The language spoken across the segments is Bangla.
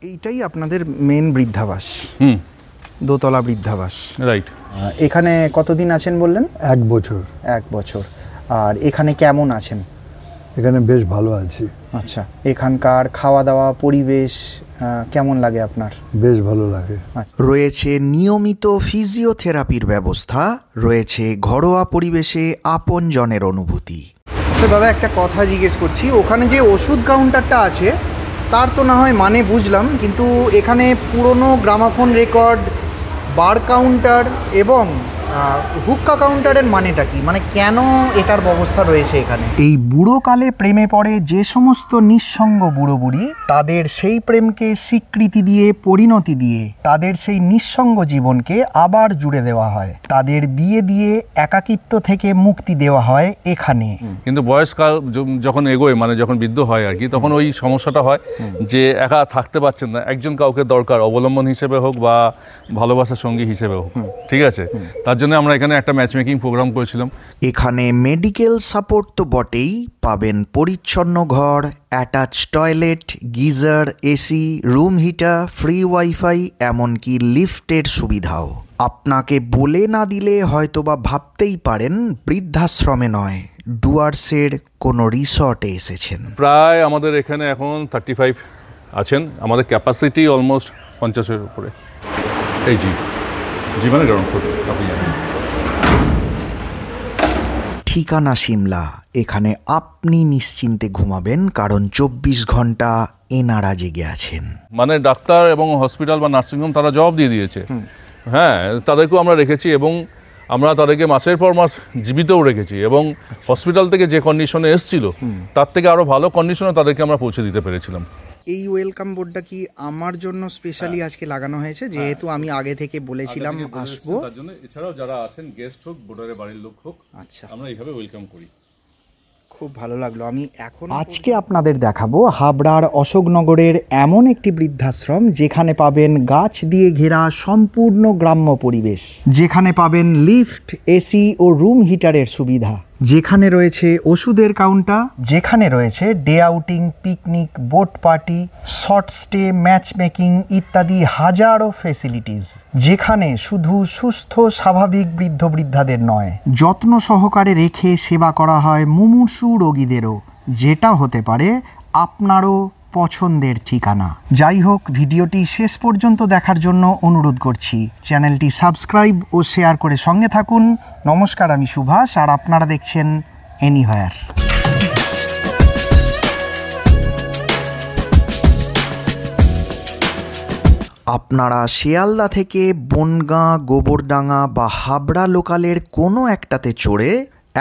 এইটাই আপনাদের মেন বৃদ্ধাবাস? দোতলা বৃদ্ধাবাস, রাইট। এখানে কতদিন আছেন বললেন? 1 বছর। 1 বছর। আর এখানে কেমন আছেন? এখানে বেশ ভালো আছি। আচ্ছা, এখানকার খাওয়া দাওয়া পরিবেশ কেমন লাগে আপনার? বেশ ভালো লাগে। রয়েছে নিয়মিত ফিজিওথেরাপির ব্যবস্থা, রয়েছে ঘরোয়া পরিবেশে আপনজনের অনুভূতি। আচ্ছা দাদা, একটা কথা জিজ্ঞেস করছি, ওখানে যে ওষুধ কাউন্টারটা আছে তার তো না হয় মানে বুঝলাম, কিন্তু এখানে পুরনো গ্রামাফোন রেকর্ড, বার কাউন্টার এবং হুক্কা কাউন্টারের মানেটা কি? মানে কেন এটার ব্যবস্থা রয়েছে এখানে? এই বুড়োকালে প্রেমে পড়ে যে সমস্ত নিঃসঙ্গ বুড়ো বুড়ি, তাদের সেই প্রেমকে স্বীকৃতি দিয়ে, পরিণতি দিয়ে তাদের সেই নিঃসঙ্গ জীবনকে আবার জুড়ে দেওয়া হয়, তাদের বিয়ে দিয়ে একাকিত্ব থেকে মুক্তি দেওয়া হয় এখানে। কিন্তু বয়সকাল যখন এগোয়, মানে যখন বৃদ্ধ হয় আর কি, তখন ওই সমস্যাটা হয় যে একা থাকতে পারছেন না, একজন কাউকে দরকার, অবলম্বন হিসেবে হোক বা ভালোবাসার সঙ্গী হিসেবে হোক, ঠিক আছে? তার জন্য আমরা এখানে একটা ম্যাচ মেকিং প্রোগ্রাম করেছিলাম। এখানে মেডিকেল সাপোর্ট তো বটেই, পাবেন পরিচ্ছন্ন ঘর, attach toilet, geyser, AC, room heater, free wifi, এমনকি লিফটের সুবিধাও। আপনাকে বলে না দিলে হয়তোবা ভাবতেই পারেন বৃদ্ধাশ্রমে নয়, ডুয়ার্সের কোনো রিসর্টে এসেছেন। প্রায় আমাদের এখানে এখন 35 আছেন, আমাদের ক্যাপাসিটি অলমোস্ট 50-এর উপরে। এই জি মানে গ্রাউন্ড ফ্লোর, আপনি জানেন। ঠিকানা সিমলা, এখানে আপনি নিশ্চিন্তে ঘুমাবেন, কারণ 24 ঘন্টা এনারা জেগে আছেন। মানে ডাক্তার এবং হসপিটাল বা নার্সিংহোম তারা জবাব দিয়ে দিয়েছে, হ্যাঁ, তাদেরকেও আমরা রেখেছি এবং আমরা তাদেরকে মাসের পর মাস জীবিতও রেখেছি, এবং হসপিটাল থেকে যে কন্ডিশনে এসেছিল তার থেকে আরও ভালো কন্ডিশনে তাদেরকে আমরা পৌঁছে দিতে পেরেছিলাম। এই ওয়েলকাম বোর্ডটা কি আমার জন্য স্পেশালি আজকে লাগানো হয়েছে, যেহেতু আমি আগে থেকে বলেছিলাম আসবো? তার জন্য এছাড়াও যারা আসেন, গেস্ট হোক, বোর্ডারের বাড়ির লোক হোক, আচ্ছা, আমরা এইভাবে ওয়েলকাম করি। খুব ভালো লাগলো। আমি এখন আজকে আপনাদের দেখাবো হাবড়ার অশোকনগরের এমন একটি বৃদ্ধাশ্রম যেখানে পাবেন গাছ দিয়ে ঘেরা সম্পূর্ণ গ্রাম্য পরিবেশ, যেখানে পাবেন লিফট, এসি ও রুম হিটারের সুবিধা, যেখানে রয়েছে ওষুধের কাউন্টার, যেখানে রয়েছে day outing, picnic, boat party, short stay, match making ইত্যাদি হাজারো ফেসিলিটিস, যেখানে শুধু সুস্থ স্বাভাবিক বৃদ্ধ বৃদ্ধাদের নয়, যত্ন সহকারে রেখে সেবা করা হয় মুমূর্ষু রোগীদেরও, যেটা হতে পারে আপনারও পছন্দের ঠিকানা। যাই হোক, ভিডিওটি শেষ পর্যন্ত দেখার জন্য অনুরোধ করছি। চ্যানেলটি সাবস্ক্রাইব ও শেয়ার করে সঙ্গে থাকুন। নমস্কার, আমি সুভাষ, আর আপনারা দেখছেন এনিহোয়ার। আপনারা শিয়ালদা থেকে বনগাঁ, গোবরডাঙ্গা বা হাবড়া লোকালের কোনো একটাতে চড়ে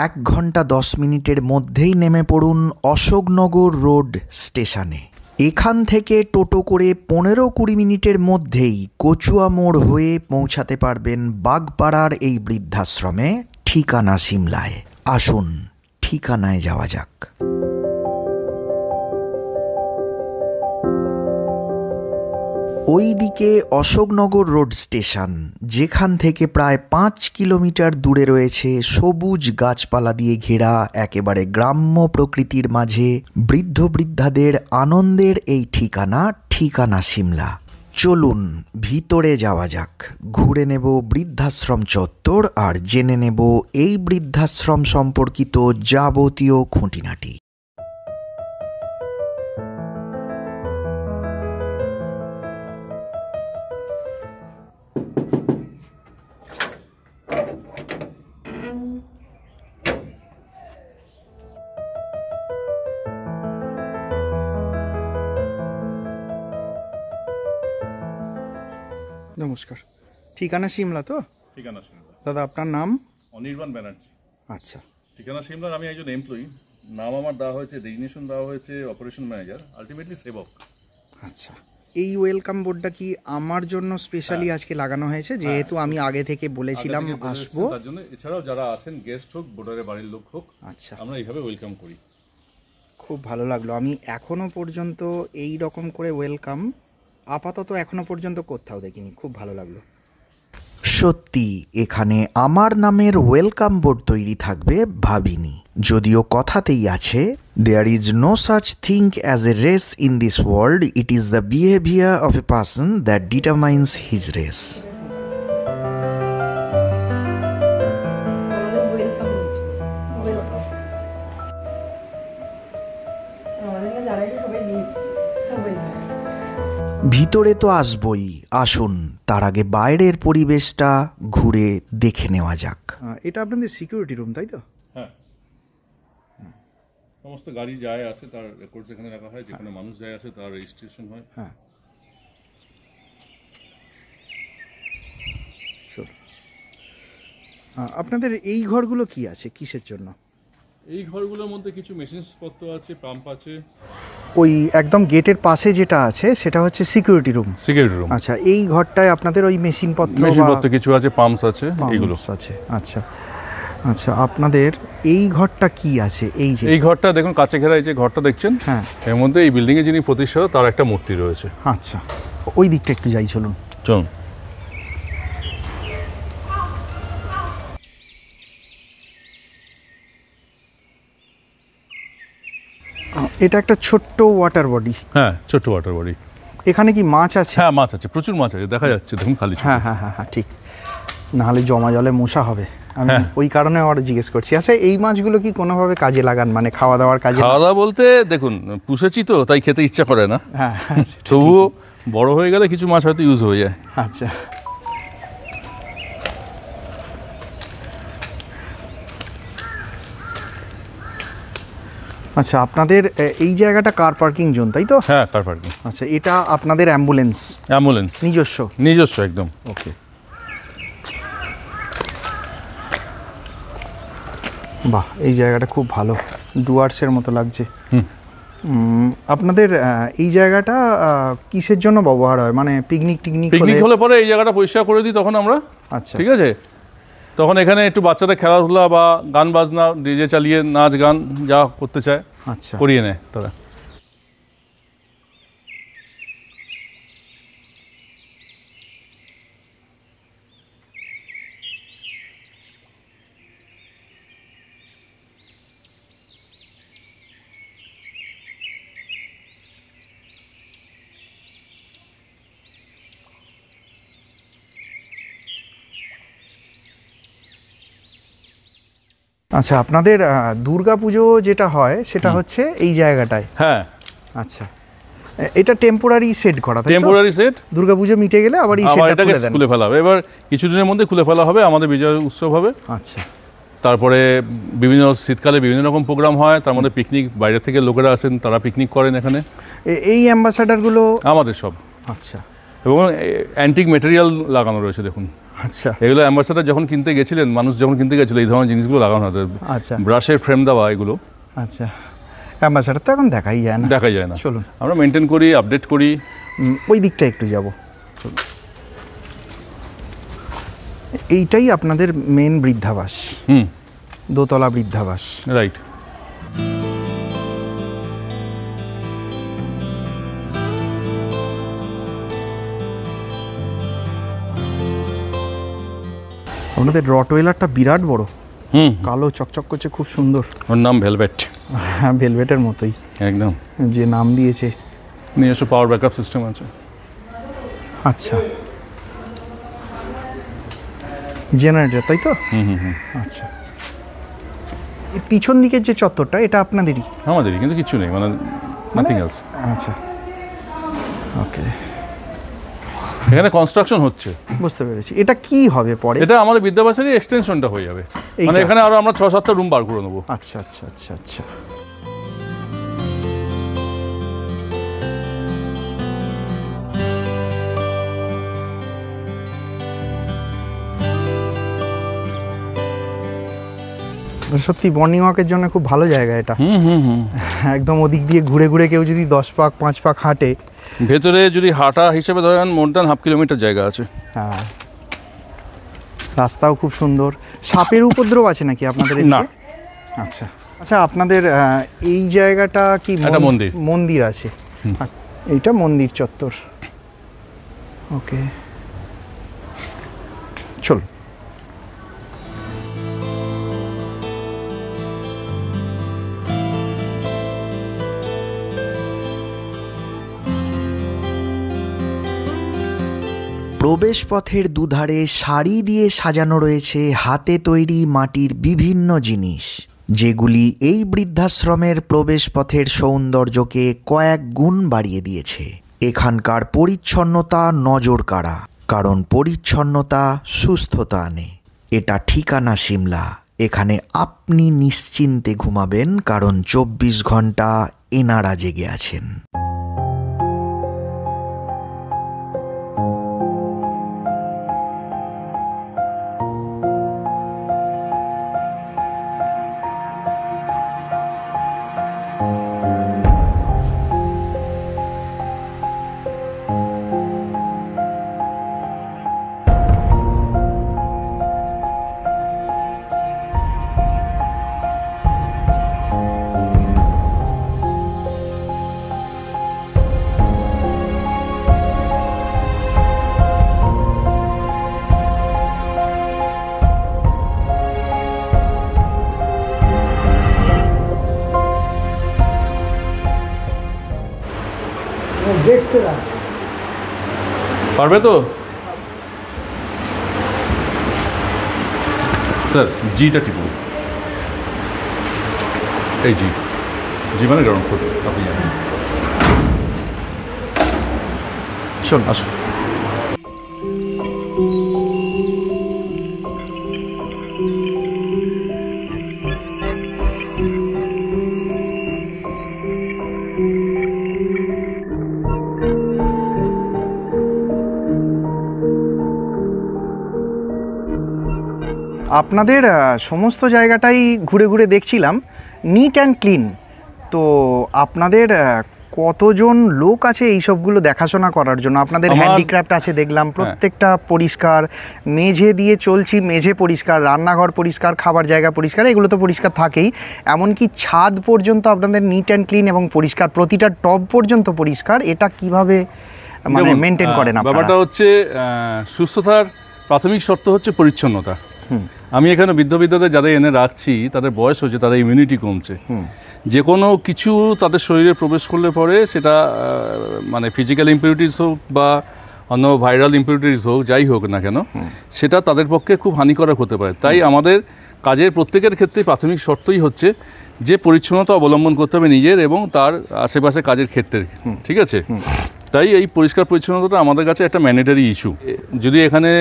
1 ঘন্টা 10 মিনিটের মধ্যেই নেমে পড়ুন অশোকনগর রোড স্টেশনে। এখান থেকে টোটো করে 15-20 মিনিটের মধ্যেই কচুয়া মোড় হয়ে পৌঁছাতে পারবেন বাগপাড়ার এই বৃদ্ধাশ্রমে, ঠিকানা সিমলায়। আসুন ঠিকানায় যাওয়া যাক। ওইদিকে অশোকনগর রোড স্টেশন, যেখান থেকে প্রায় 5 কিলোমিটার দূরে রয়েছে সবুজ গাছপালা দিয়ে ঘেরা একেবারে গ্রাম্য প্রকৃতির মাঝে বৃদ্ধ বৃদ্ধাদের আনন্দের এই ঠিকানা সিমলা। চলুন ভিতরে যাওয়া যাক, ঘুরে নেব বৃদ্ধাশ্রম চত্বর আর জেনে নেব এই বৃদ্ধাশ্রম সম্পর্কিত যাবতীয় খুঁটিনাটি। নমস্কার, ঠিকানা সিমলা তো? ঠিকানা সিমলা। দাদা, আপনার নাম? অনির্বাণ ব্যানার্জি। আচ্ছা, ঠিকানা সিমলার আমি একজন এমপ্লয়ি, নাম আমার দেওয়া হয়েছে, ডেজিগনেশন দেওয়া হয়েছে অপারেশন ম্যানেজার, আলটিমেটলি সেবক। আচ্ছা, এই ওয়েলকাম বোর্ডটা কি আমার জন্য স্পেশালি আজকে লাগানো হয়েছে, যেহেতু আমি আগে থেকে বলেছিলাম আসবো? তার জন্য এছাড়াও যারা আসেন, গেস্ট হোক, বোর্ডারের বাড়ির লোক হোক, আচ্ছা, আমরা এইভাবে ওয়েলকাম করি। খুব ভালো লাগলো। আমি এখনো পর্যন্ত এই রকম করে ওয়েলকাম আপাতত এখনো পর্যন্ত কোথাও দেখিনি। খুব ভালো লাগলো। সত্যি এখানে আমার নামের ওয়েলকাম বোর্ড তৈরি থাকবে ভাবিনি, যদিও কথাতেই আছে, there is no such thing as a race in this world, it is the behaviour of a person that determines his race. ভিতরে তো আসবই, আসুন তার আগে বাইরের পরিবেশটা ঘুরে দেখে নেওয়া যাক। এটা আপনাদের সিকিউরিটি রুম, তাই তো? হ্যাঁ, সমস্ত গাড়ি যায় আসে তার রেকর্ডস এখানে রাখা হয়, যেখানে মানুষ যায় আসে তার রেজিস্ট্রেশন হয়। হ্যাঁ, আপনাদের এই ঘরগুলো কি আছে, কিসের জন্য? এই ঘরগুলোর মধ্যে কিছু মেশিনপত্র আছে, পাম্প আছে। ওই একদম গেটের পাশে যেটা আছে সেটা হচ্ছে সিকিউরিটি রুম। Security room. আচ্ছা, এই ঘরটায় আপনাদের ওই মেশিনপত্র কিছু আছে, পাম্পস আছে, এগুলো আছে। আচ্ছা আচ্ছা, আপনাদের এই ঘরটা কি আছে? এই ঘরটা দেখুন, কাছে ঘেরা এই যে ঘরটা দেখছেন, হ্যাঁ, এর মধ্যে এই বিল্ডিং এ যিনি প্রতিষ্ঠাতা তার একটা মূর্তি রয়েছে। আচ্ছা, ওই দিকটা একটু যাই, চলুন। চলুন। এটা একটা ছোট্ট ওয়াটার বডি। হ্যাঁ, ছোট্ট ওয়াটার বডি। এখানে কি মাছ আছে? হ্যাঁ, মাছ আছে, প্রচুর মাছ আছে, দেখা যাচ্ছে দেখুন খালি। হ্যাঁ হ্যাঁ হ্যাঁ হ্যাঁ, ঠিক, নাহলে জমা জলে মশা হবে, আমি ওই কারণে আবার জিজ্ঞেস করছি। আচ্ছা, এই মাছগুলো কি কোনোভাবে কাজে লাগান, মানে খাওয়া দাওয়ার কাজে? খাওয়া দাওয়া বলতে দেখুন, পুষেছি তো তাই খেতে ইচ্ছা করে না, হ্যাঁ, তবুও বড় হয়ে গেলে কিছু মাছ হয়তো ইউজ হয়ে যায়। আচ্ছা, আচ্ছা, আপনাদের এই জায়গাটা কার পার্কিং জোন, তাই তো? হ্যাঁ, কার পার্কিং। আচ্ছা, এটা আপনাদের অ্যাম্বুলেন্স নিজস্ব? একদম। ওকে, বাহ, এই জায়গাটা খুব ভালো, ডুয়ার্সের মতো লাগছে। আপনাদের এই জায়গাটা কিসের জন্য ব্যবহার হয়, মানে পিকনিক হলে পরে এই জায়গাটা পরিষ্কার করে দিই তখন আমরা। আচ্ছা, ঠিক আছে, তখন এখানে একটু বাচ্চাদের খেলাধুলা বা গান বাজনা, ডিজে চালিয়ে নাচ গান যা করতে চায় আচ্ছা, করিয়ে নেয় তারা। আচ্ছা, আপনাদের দুর্গাপুজো যেটা হয় সেটা হচ্ছে এই জায়গাটায়? হ্যাঁ। আচ্ছা, এটা টেম্পোরারি সেট করা, তাই তো? টেম্পোরারি সেট, দুর্গাপুজো মিটে গেলে আবার এই সেটটা খুলে দেন? খুলে ফেলা হবে, এবার কিছুদিনের মধ্যে খুলে ফেলা হবে, আমাদের বিজয় উৎসব হবে। আচ্ছা, তারপরে বিভিন্ন শীতকালে বিভিন্ন রকম প্রোগ্রাম হয়, তার মধ্যে পিকনিক, বাইরে থেকে লোকেরা আসেন, তারা পিকনিক করেন এখানে। এই অ্যাম্বাসাডারগুলো আমাদের সব। আচ্ছা, এবং অ্যান্টিক মেটেরিয়াল লাগানো রয়েছে দেখুন। আচ্ছা, এগুলো অ্যাম্বাসাডার যখন কিনতে গেছিলেন, মানুষ যখন কিনতে গেছিল, এই ধরনের জিনিসগুলো লাগানো হতো। আচ্ছা, ব্রাশের ফ্রেম দেওয়া এগুলো। আচ্ছা, অ্যাম্বাসাডার তো এখন দেখাই যায় না। চলুন, আমরা মেনটেন করি, আপডেট করি। ওই দিকটা একটু যাব। এইটাই আপনাদের মেন বৃদ্ধাবাস? দোতলা বৃদ্ধাবাস, রাইট। আপনাদের রটওয়েলারটা বিরাট বড়, কালো চকচক করছে, খুব সুন্দর। ওর নাম ভেলভেট। হ্যাঁ, ভেলভেটের মতোই একদম, যে নাম দিয়েছে। নিজস্ব পাওয়ার ব্যাকআপ সিস্টেম আছে। আচ্ছা, জেনারেটর, তাই তো? আচ্ছা, এই পিছন দিকের যে চত্বরটা, এটা আপনাদেরই? আমাদেরই, কিন্তু কিছু নেই, মানে নাথিং এলস। আচ্ছা, ওকে, এখানে কনস্ট্রাকশন হচ্ছে। বুঝতে পেরেছি। এটা কি হবে পরে? এটা আমাদের বিদ্যাবাসেরই এক্সটেনশনটা হয়ে যাবে, মানে এখানে আরো আমরা 6-7টা রুম বার করে নেবো। আচ্ছা আচ্ছা আচ্ছা আচ্ছা, সত্যি মর্নিং ওয়াকের জন্য খুব ভালো জায়গা এটা। একদম ওদিক দিয়ে ঘুরে ঘুরে কেউ যদি 10 পাক 5 পাক হাঁটে, ভেতরে যদি হাঁটা হিসেবে ধরেন মোর দ্যান হাফ কিলোমিটার জায়গা আছে। হ্যাঁ, রাস্তাও খুব সুন্দর। সাপের উপদ্রব আছে নাকি আপনাদের এদিকে? না। আচ্ছা আচ্ছা, আপনাদের এই জায়গাটা কি একটা মন্দির? মন্দির আছে, এইটা মন্দির চত্বর। ওকে, চলো। প্রবেশপথের দুধারে সারি দিয়ে সাজানো রয়েছে হাতে তৈরি মাটির বিভিন্ন জিনিস, যেগুলি এই বৃদ্ধাশ্রমের প্রবেশপথের সৌন্দর্যকে কয়েক গুণ বাড়িয়ে দিয়েছে। এখানকার পরিচ্ছন্নতা নজর কাড়া, কারণ পরিচ্ছন্নতা সুস্থতা আনে। এটা ঠিকানা সিমলা। এখানে আপনি নিশ্চিন্তে ঘুমাবেন, কারণ 24 ঘন্টা এনারা জেগে আছেন। পারবে তো স্যার? জিটা টিপুন, এই জি, জি মানে গ্রাউন্ড ফ্লোর। আপনি জানেন। শোন, আসুন। আপনাদের সমস্ত জায়গাটাই ঘুরে ঘুরে দেখছিলাম, নিট অ্যান্ড ক্লিন। তো আপনাদের কতজন লোক আছে এই সবগুলো দেখাশোনা করার জন্য? আপনাদের হ্যান্ডিক্রাফট আছে দেখলাম, প্রত্যেকটা পরিষ্কার, মেঝে দিয়ে চলছি, মেঝে পরিষ্কার, রান্নাঘর পরিষ্কার, খাবার জায়গা পরিষ্কার, এগুলো তো পরিষ্কার থাকেই। এমনকি ছাদ পর্যন্ত আপনাদের নিট অ্যান্ড ক্লিন এবং পরিষ্কার, প্রতিটা টব পর্যন্ত পরিষ্কার। এটা কিভাবে মানে মেনটেন করেন আপনারা? ব্যাপারটা হচ্ছে সুস্থতার প্রাথমিক শর্ত হচ্ছে পরিচ্ছন্নতা। আমি এখানে বৃদ্ধদের যাদের এনে রাখছি, তাদের বয়স হচ্ছে, তাদের ইমিউনিটি কমছে। যে কোনো কিছু তাদের শরীরে প্রবেশ করলে পরে সেটা মানে ফিজিক্যাল ইম্পিউরিটিস হোক বা অন্য ভাইরাল ইম্পিউরিটিস হোক, যাই হোক না কেন, সেটা তাদের পক্ষে খুব হানিকারক হতে পারে। তাই আমাদের কাজের প্রত্যেকের ক্ষেত্রে প্রাথমিক শর্তই হচ্ছে যে পরিচ্ছন্নতা অবলম্বন করতে হবে নিজের এবং তার আশেপাশে কাজের ক্ষেত্রে, ঠিক আছে? তাই এই পরিষ্কার পরিচ্ছন্নতাটা আমাদের কাছে একটা ম্যান্ডেটারি ইস্যু। যদি এখানে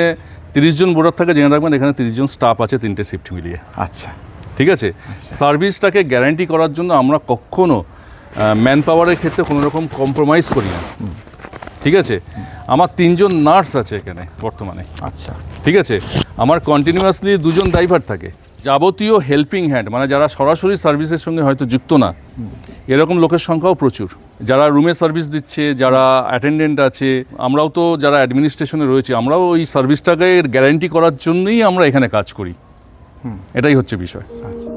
30 জন বোর্ডার থাকে, জেনে রাখবেন এখানে 30 জন স্টাফ আছে, 3টে শিফট মিলিয়ে। আচ্ছা, ঠিক আছে। সার্ভিসটাকে গ্যারান্টি করার জন্য আমরা কখনো ম্যান পাওয়ারের ক্ষেত্রে কোনো রকম কম্প্রোমাইজ করি না, ঠিক আছে? আমার 3 জন নার্স আছে এখানে বর্তমানে। আচ্ছা, ঠিক আছে। আমার কন্টিনিউয়াসলি 2 জন ড্রাইভার থাকে। যাবতীয় হেল্পিং হ্যান্ড, মানে যারা সরাসরি সার্ভিসের সঙ্গে হয়তো যুক্ত না, এরকম লোকের সংখ্যাও প্রচুর। যারা রুমে সার্ভিস দিচ্ছে, যারা অ্যাটেন্ডেন্ট আছে, আমরাও তো যারা অ্যাডমিনিস্ট্রেশনে রয়েছে, আমরাও ওই সার্ভিসটাকে গ্যারান্টি করার জন্যই আমরা এখানে কাজ করি। এটাই হচ্ছে বিষয়। আচ্ছা।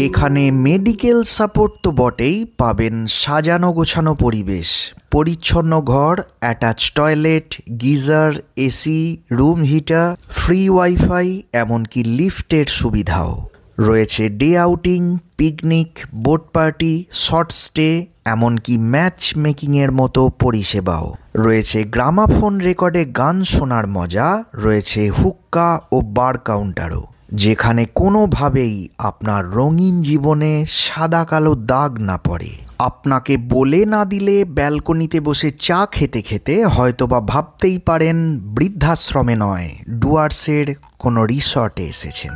এখানে মেডিকেল সাপোর্ট তো বটেই, পাবেন সাজানো গোছানো পরিবেশ, পরিচ্ছন্ন ঘর, attach toilet, geyser, AC, room heater, free wifi, এমনকি লিফটের সুবিধাও রয়েছে। Day outing, picnic, boat party, short stay, এমনকি ম্যাচ মেকিংয়ের মতো পরিষেবাও রয়েছে। গ্রামাফোন রেকর্ডে গান শোনার মজা, রয়েছে হুক্কা ও বার কাউন্টারও, যেখানে কোনোভাবেই আপনার রঙিন জীবনে সাদা কালো দাগ না পড়ে। আপনাকে বলে না দিলে ব্যালকনিতে বসে চা খেতে খেতে হয়তোবা ভাবতেই পারেন বৃদ্ধাশ্রমে নয়, ডুয়ার্সের কোনো রিসর্টে এসেছেন।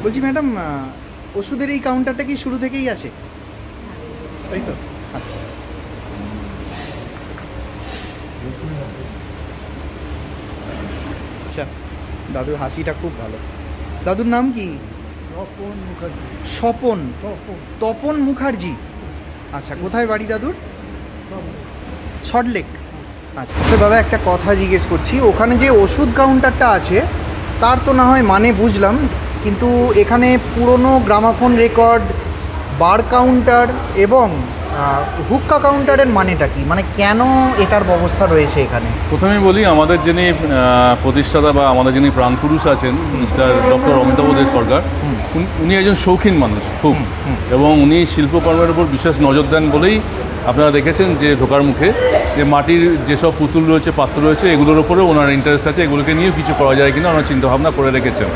বলছি ম্যাডাম, ওষুধের এই কাউন্টারটা কি শুরু থেকেই আছে, তাই তো? আচ্ছা, আচ্ছা, দাদুর হাসিটা খুব ভালো। দাদুর নাম কি? স্বপন, তপন মুখার্জি। আচ্ছা, কোথায় বাড়ি দাদুর? সল্টলেক। আচ্ছা দাদা, একটা কথা জিজ্ঞেস করছি, ওখানে যে ওষুধ কাউন্টারটা আছে তার তো না হয় মানে বুঝলাম, কিন্তু এখানে পুরনো গ্রামাফোন রেকর্ড, বার কাউন্টার এবং হুক্কা কাউন্টারের মানেটা কি? মানে কেন এটার ব্যবস্থা রয়েছে এখানে? প্রথমেই বলি, আমাদের যিনি প্রতিষ্ঠাতা বা আমাদের যিনি প্রাণপুরুষ আছেন মিস্টার ডক্টর অমিতাভ দে সরকার, উনি একজন শৌখিন মানুষ খুব, এবং উনি শিল্পকর্মের উপর বিশেষ নজর দেন বলেই আপনারা দেখেছেন যে ঢোকার মুখে যে মাটির যেসব পুতুল রয়েছে, পাত্র রয়েছে, এগুলোর উপরেও ওনার ইন্টারেস্ট আছে, এগুলোকে নিয়েও কিছু করা যায় কিনা ওনার চিন্তাভাবনা করে রেখেছেন।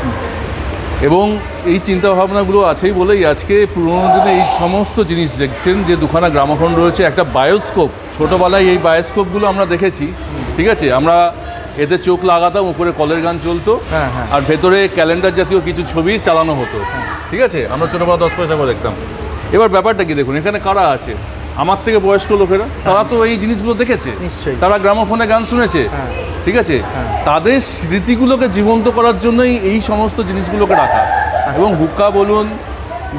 এবং এই চিন্তাভাবনাগুলো আছেই বলেই আজকে পুরোনো দিনে এই সমস্ত জিনিস দেখছেন, যে দুখানা গ্রামোফোন রয়েছে, একটা বায়োস্কোপ, ছোটোবেলায় এই বায়োস্কোপগুলো আমরা দেখেছি, ঠিক আছে, আমরা এতে চোখ লাগাতাম, উপরে কলের গান চলতো, আর ভেতরে ক্যালেন্ডার জাতীয় কিছু ছবি চালানো হতো, ঠিক আছে, আমরা ছোটোবেলা 10 পয়সা করে দেখতাম। এবার ব্যাপারটা কি দেখুন, এখানে কারা আছে? আমার থেকে বয়স্ক লোকেরা, তারা তো এই জিনিসগুলো দেখেছে, তারা গ্রামোফোনে গান শুনেছে, ঠিক আছে, তাদের স্মৃতিগুলোকে জীবন্ত করার জন্যই এই সমস্ত জিনিসগুলোকে রাখা। এবং হুক্কা বলুন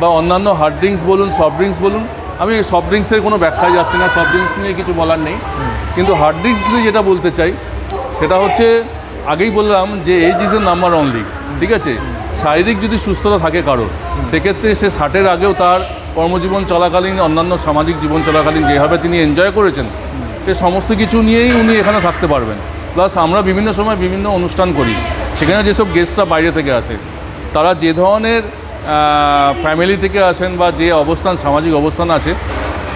বা অন্যান্য হার্ড ড্রিঙ্কস বলুন, সফট ড্রিঙ্কস বলুন, আমি সফট ড্রিঙ্কসের কোনো ব্যাখ্যায় যাচ্ছি না, সফট ড্রিঙ্কস নিয়ে কিছু বলার নেই, কিন্তু হার্ড ড্রিঙ্কস নিয়ে যেটা বলতে চাই সেটা হচ্ছে, আগেই বললাম যে age is a number only, ঠিক আছে, শারীরিক যদি সুস্থতা থাকে কারোর, সেক্ষেত্রে সে 60-এর আগেও তার কর্মজীবন চলাকালীন, অন্যান্য সামাজিক জীবন চলাকালীন যেভাবে তিনি এনজয় করেছেন, সে সমস্ত কিছু নিয়েই উনি এখানে থাকতে পারবেন। প্লাস আমরা বিভিন্ন সময় বিভিন্ন অনুষ্ঠান করি, সেখানে যেসব গেস্টরা বাইরে থেকে আসে, তারা যে ধরনের ফ্যামিলি থেকে আসেন বা যে অবস্থান, সামাজিক অবস্থান আছে,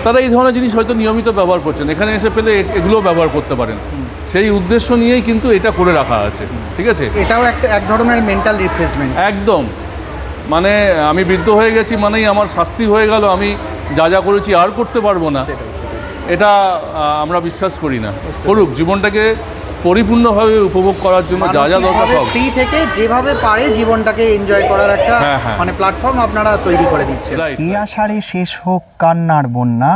তারা এই ধরনের জিনিস হয়তো নিয়মিত ব্যবহার করছেন, এখানে এসে পেলে এগুলোও ব্যবহার করতে পারেন। সেই উদ্দেশ্য নিয়েই কিন্তু এটা করে রাখা আছে, ঠিক আছে। এটাও এক ধরনের মেন্টাল রিফ্রেশমেন্ট। একদম, মানে আমি বৃদ্ধ হয়ে গেছি মানেই আমার শাস্তি হয়ে গেল, আমি যা যা করেছি আর করতে পারবো না, এটা আমরা বিশ্বাস করি না। করুক, জীবনটাকে পরিপূর্ণভাবে উপভোগ করার জন্য যা যা দরকার সব, ফ্রি থেকে যেভাবে পারে জীবনটাকে এনজয় করার একটা মানে প্ল্যাটফর্ম আপনারা তৈরি করে দিচ্ছেন। এ আষাঢ়ে শেষ হোক কান্নার বন্যা,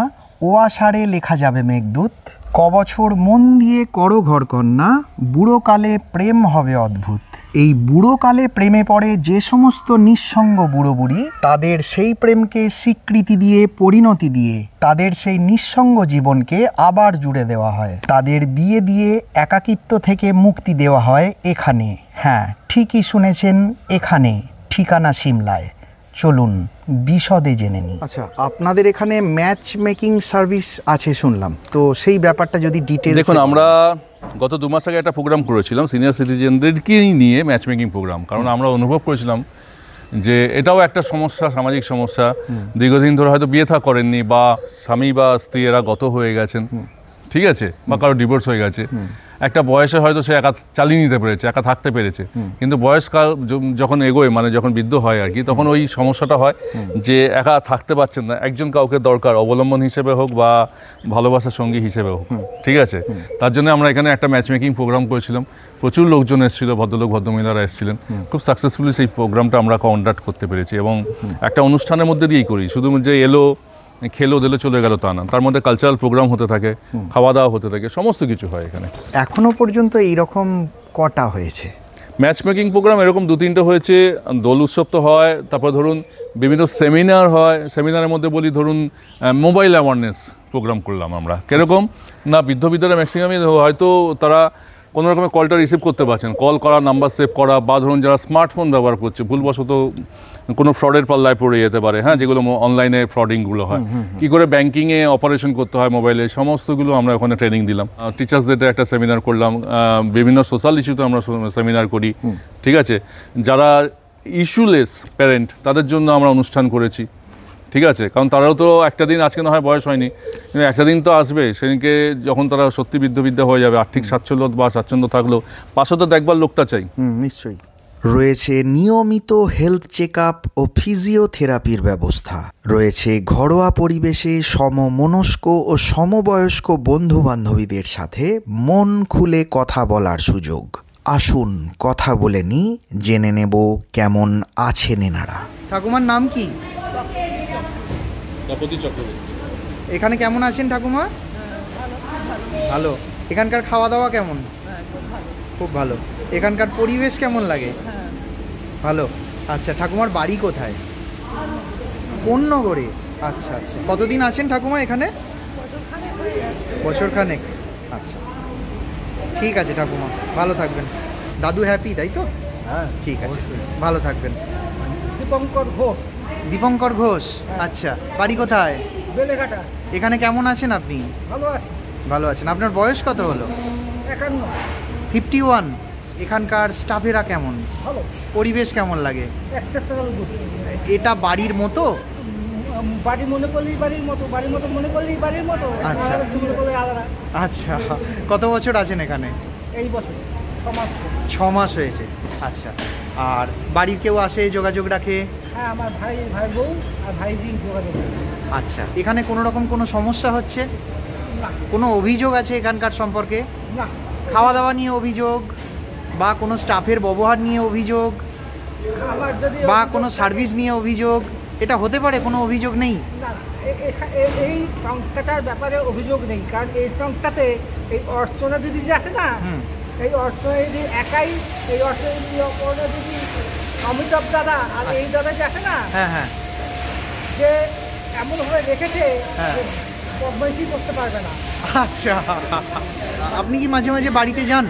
ও আষাঢ়ে লেখা যাবে মেঘদূত, কবছর মন দিয়ে করো ঘর কন্যা, বুড়োকালে প্রেম হবে অদ্ভুত। এই বুড়োকালে প্রেমে পড়ে যে সমস্ত নিঃসঙ্গ বুড়ো বুড়ি, তাদের সেই প্রেমকে স্বীকৃতি দিয়ে, পরিণতি দিয়ে, তাদের সেই নিঃসঙ্গ জীবনকে আবার জুড়ে দেওয়া হয়, তাদের বিয়ে দিয়ে একাকিত্ব থেকে মুক্তি দেওয়া হয় এখানে। হ্যাঁ, ঠিকই শুনেছেন, এখানে, ঠিকানা সিমলায়। চলুন বিশদে জেনে নিই। আচ্ছা, আপনাদের এখানে ম্যাচ মেকিং সার্ভিস আছে শুনলাম, তো সেই ব্যাপারটা যদি ডিটেইলস। দেখুন, আমরা গত 2 মাস আগে একটা প্রোগ্রাম করেছিলাম সিনিয়র সিটিজেনদেরকেই নিয়ে, ম্যাচ মেকিং প্রোগ্রাম, কারণ আমরা অনুভব করেছিলাম যে এটাও একটা সমস্যা, সামাজিক সমস্যা। দীর্ঘদিন ধরে হয়তো বিয়ে থা করেননি, বা স্বামী বা স্ত্রী এরা গত হয়ে গেছেন, ঠিক আছে, বা কারো ডিভোর্স হয়ে গেছে, একটা বয়সে হয়তো সে একা চালিয়ে নিতে পেরেছে, একা থাকতে পেরেছে, কিন্তু বয়সকাল যখন এগোয়, মানে যখন বৃদ্ধ হয় আর কি, তখন ওই সমস্যাটা হয় যে একা থাকতে পারছেন না, একজন কাউকে দরকার, অবলম্বন হিসেবে হোক বা ভালোবাসার সঙ্গী হিসেবে হোক, ঠিক আছে। তার জন্য আমরা এখানে একটা ম্যাচ মেকিং প্রোগ্রাম করেছিলাম, প্রচুর লোকজন এসেছিল, ভদ্রলোক ভদ্রমহিলারা এসেছিলেন, খুব সাকসেসফুলি সেই প্রোগ্রামটা আমরা কন্ডাক্ট করতে পেরেছি। এবং একটা অনুষ্ঠানের মধ্যে দিয়েই করি, শুধু যে এলো খেলো দিলে চলে গেল তা না, তার মধ্যে কালচারাল প্রোগ্রাম হতে থাকে, খাওয়া দাওয়া হতে থাকে, সমস্ত কিছু হয় এখানে। এখনো পর্যন্ত এইরকম কটা হয়েছে ম্যাচ মেকিং প্রোগ্রাম? এরকম 2-3টে হয়েছে। দোল উৎসব তো হয়, তারপর ধরুন বিভিন্ন সেমিনার হয়, সেমিনারের মধ্যে বলি ধরুন মোবাইল অ্যাওয়ারনেস প্রোগ্রাম করলাম আমরা। কীরকম না, বৃদ্ধরা ম্যাক্সিমামই হয়তো তারা কোনো রকমের কলটা রিসিভ করতে পারছেন, কল করা, নাম্বার সেভ করা, বা ধরুন যারা স্মার্টফোন ব্যবহার করছে, ভুলবশত কোনো ফ্রডের পাল্লায় পড়ে যেতে পারে, হ্যাঁ, যেগুলো অনলাইনে ফ্রডিংগুলো হয়, কী করে ব্যাঙ্কিংয়ে অপারেশন করতে হয় মোবাইলে, সমস্তগুলো আমরা ওখানে ট্রেনিং দিলাম। টিচার্স ডেতে একটা সেমিনার করলাম, বিভিন্ন সোশ্যাল ইস্যুতে আমরা সেমিনার করি, ঠিক আছে। যারা ইস্যুলেস প্যারেন্ট, তাদের জন্য আমরা অনুষ্ঠান করেছি, ঠিক আছে, কারণ তারাও তো একটা দিন, আজকে না হয় বয়স হয়নি, কিন্তু একটা দিন তো আসবে, সেদিনকে যখন তারা সত্যি বৃদ্ধ হয়ে যাবে, আর্থিক স্বাচ্ছন্দ্য থাকলেও পাশে তো দেখবার লোকটা চাই। নিশ্চয়ই। রয়েছে নিয়মিত হেলথ চেক আপ ও ফিজিওথেরাপির ব্যবস্থা, রয়েছে ঘরোয়া পরিবেশে সমমনস্ক ও সমবয়স্ক বন্ধু বান্ধবীদের সাথে মন খুলে কথা বলার সুযোগ, আসুন কথা বলে নি, জেনে নেব কেমন আছেন এনারা। ঠাকুমার নাম কি? এখানে কেমন আছেন ঠাকুমা? ভালো। এখানকার খাওয়া দাওয়া কেমন? খুব ভালো। এখানকার পরিবেশ কেমন লাগে? ভালো। আচ্ছা, ঠাকুমার বাড়ি কোথায়? কোন নগরে? আচ্ছা আচ্ছা, কতদিন আছেন ঠাকুমা এখানে? বছরখানেক। আচ্ছা, ঠিক আছে ঠাকুমা, ভালো থাকবেন। দাদু হ্যাপি, তাই তো? হ্যাঁ, ঠিক আছে, ভালো থাকবেন। দীপঙ্কর ঘোষ, দীপঙ্কর ঘোষ। আচ্ছা, বাড়ি কোথায়? বেলেঘাটা। এখানে কেমন আছেন আপনি? ভালো আছে। ভালো আছেন। আপনার বয়স কত হলো? 51। 51। এখানকার স্টাফেরা কেমন? ভালো। পরিবেশ কেমন লাগে? Acceptable good. এটা বাড়ির মতো? বাড়ি মনে করলেই বাড়ির মতো, বাড়ির মতো মনে করলেই বাড়ির মতো। আচ্ছা। আলাদা মনে করলে আলাদা। আচ্ছা, কত বছর আছেন এখানে? এই বছর 6 মাস। 6 মাস হয়েছে। আচ্ছা, আর বাড়ির কেউ আসে, যোগাযোগ রাখে? হ্যাঁ, আমার ভাই বউ আর ভাইজি যোগাযোগ করে। আচ্ছা, এখানে কোনো রকম কোনো সমস্যা হচ্ছে? না। কোনো অভিযোগ আছে এখানকার সম্পর্কে? না। খাওয়া দাওয়া নিয়ে অভিযোগ, বা কোনো স্টাফের ব্যবহার নিয়ে অভিযোগ, আমার যদি বা কোনো সার্ভিস নিয়ে অভিযোগ, এটা হতে পারে? কোনো অভিযোগ নেই? না, এই সংস্থাটার ব্যাপারে অভিযোগ নেই, কারণ এই সংস্থাতে এই অর্চনা দিদি যে আছে না, এই অর্চনা দিদি একাই, এই অর্চনা দিদি অমিতাভ দাদা আর এই দাদা যে আছে না, হ্যাঁ হ্যাঁ, যে এমনভাবে রেখেছে হ্যাঁ। যে বদমাইশি করতে পারবে না। আচ্ছা, আপনি কি মাঝে মাঝে বাড়িতে যান?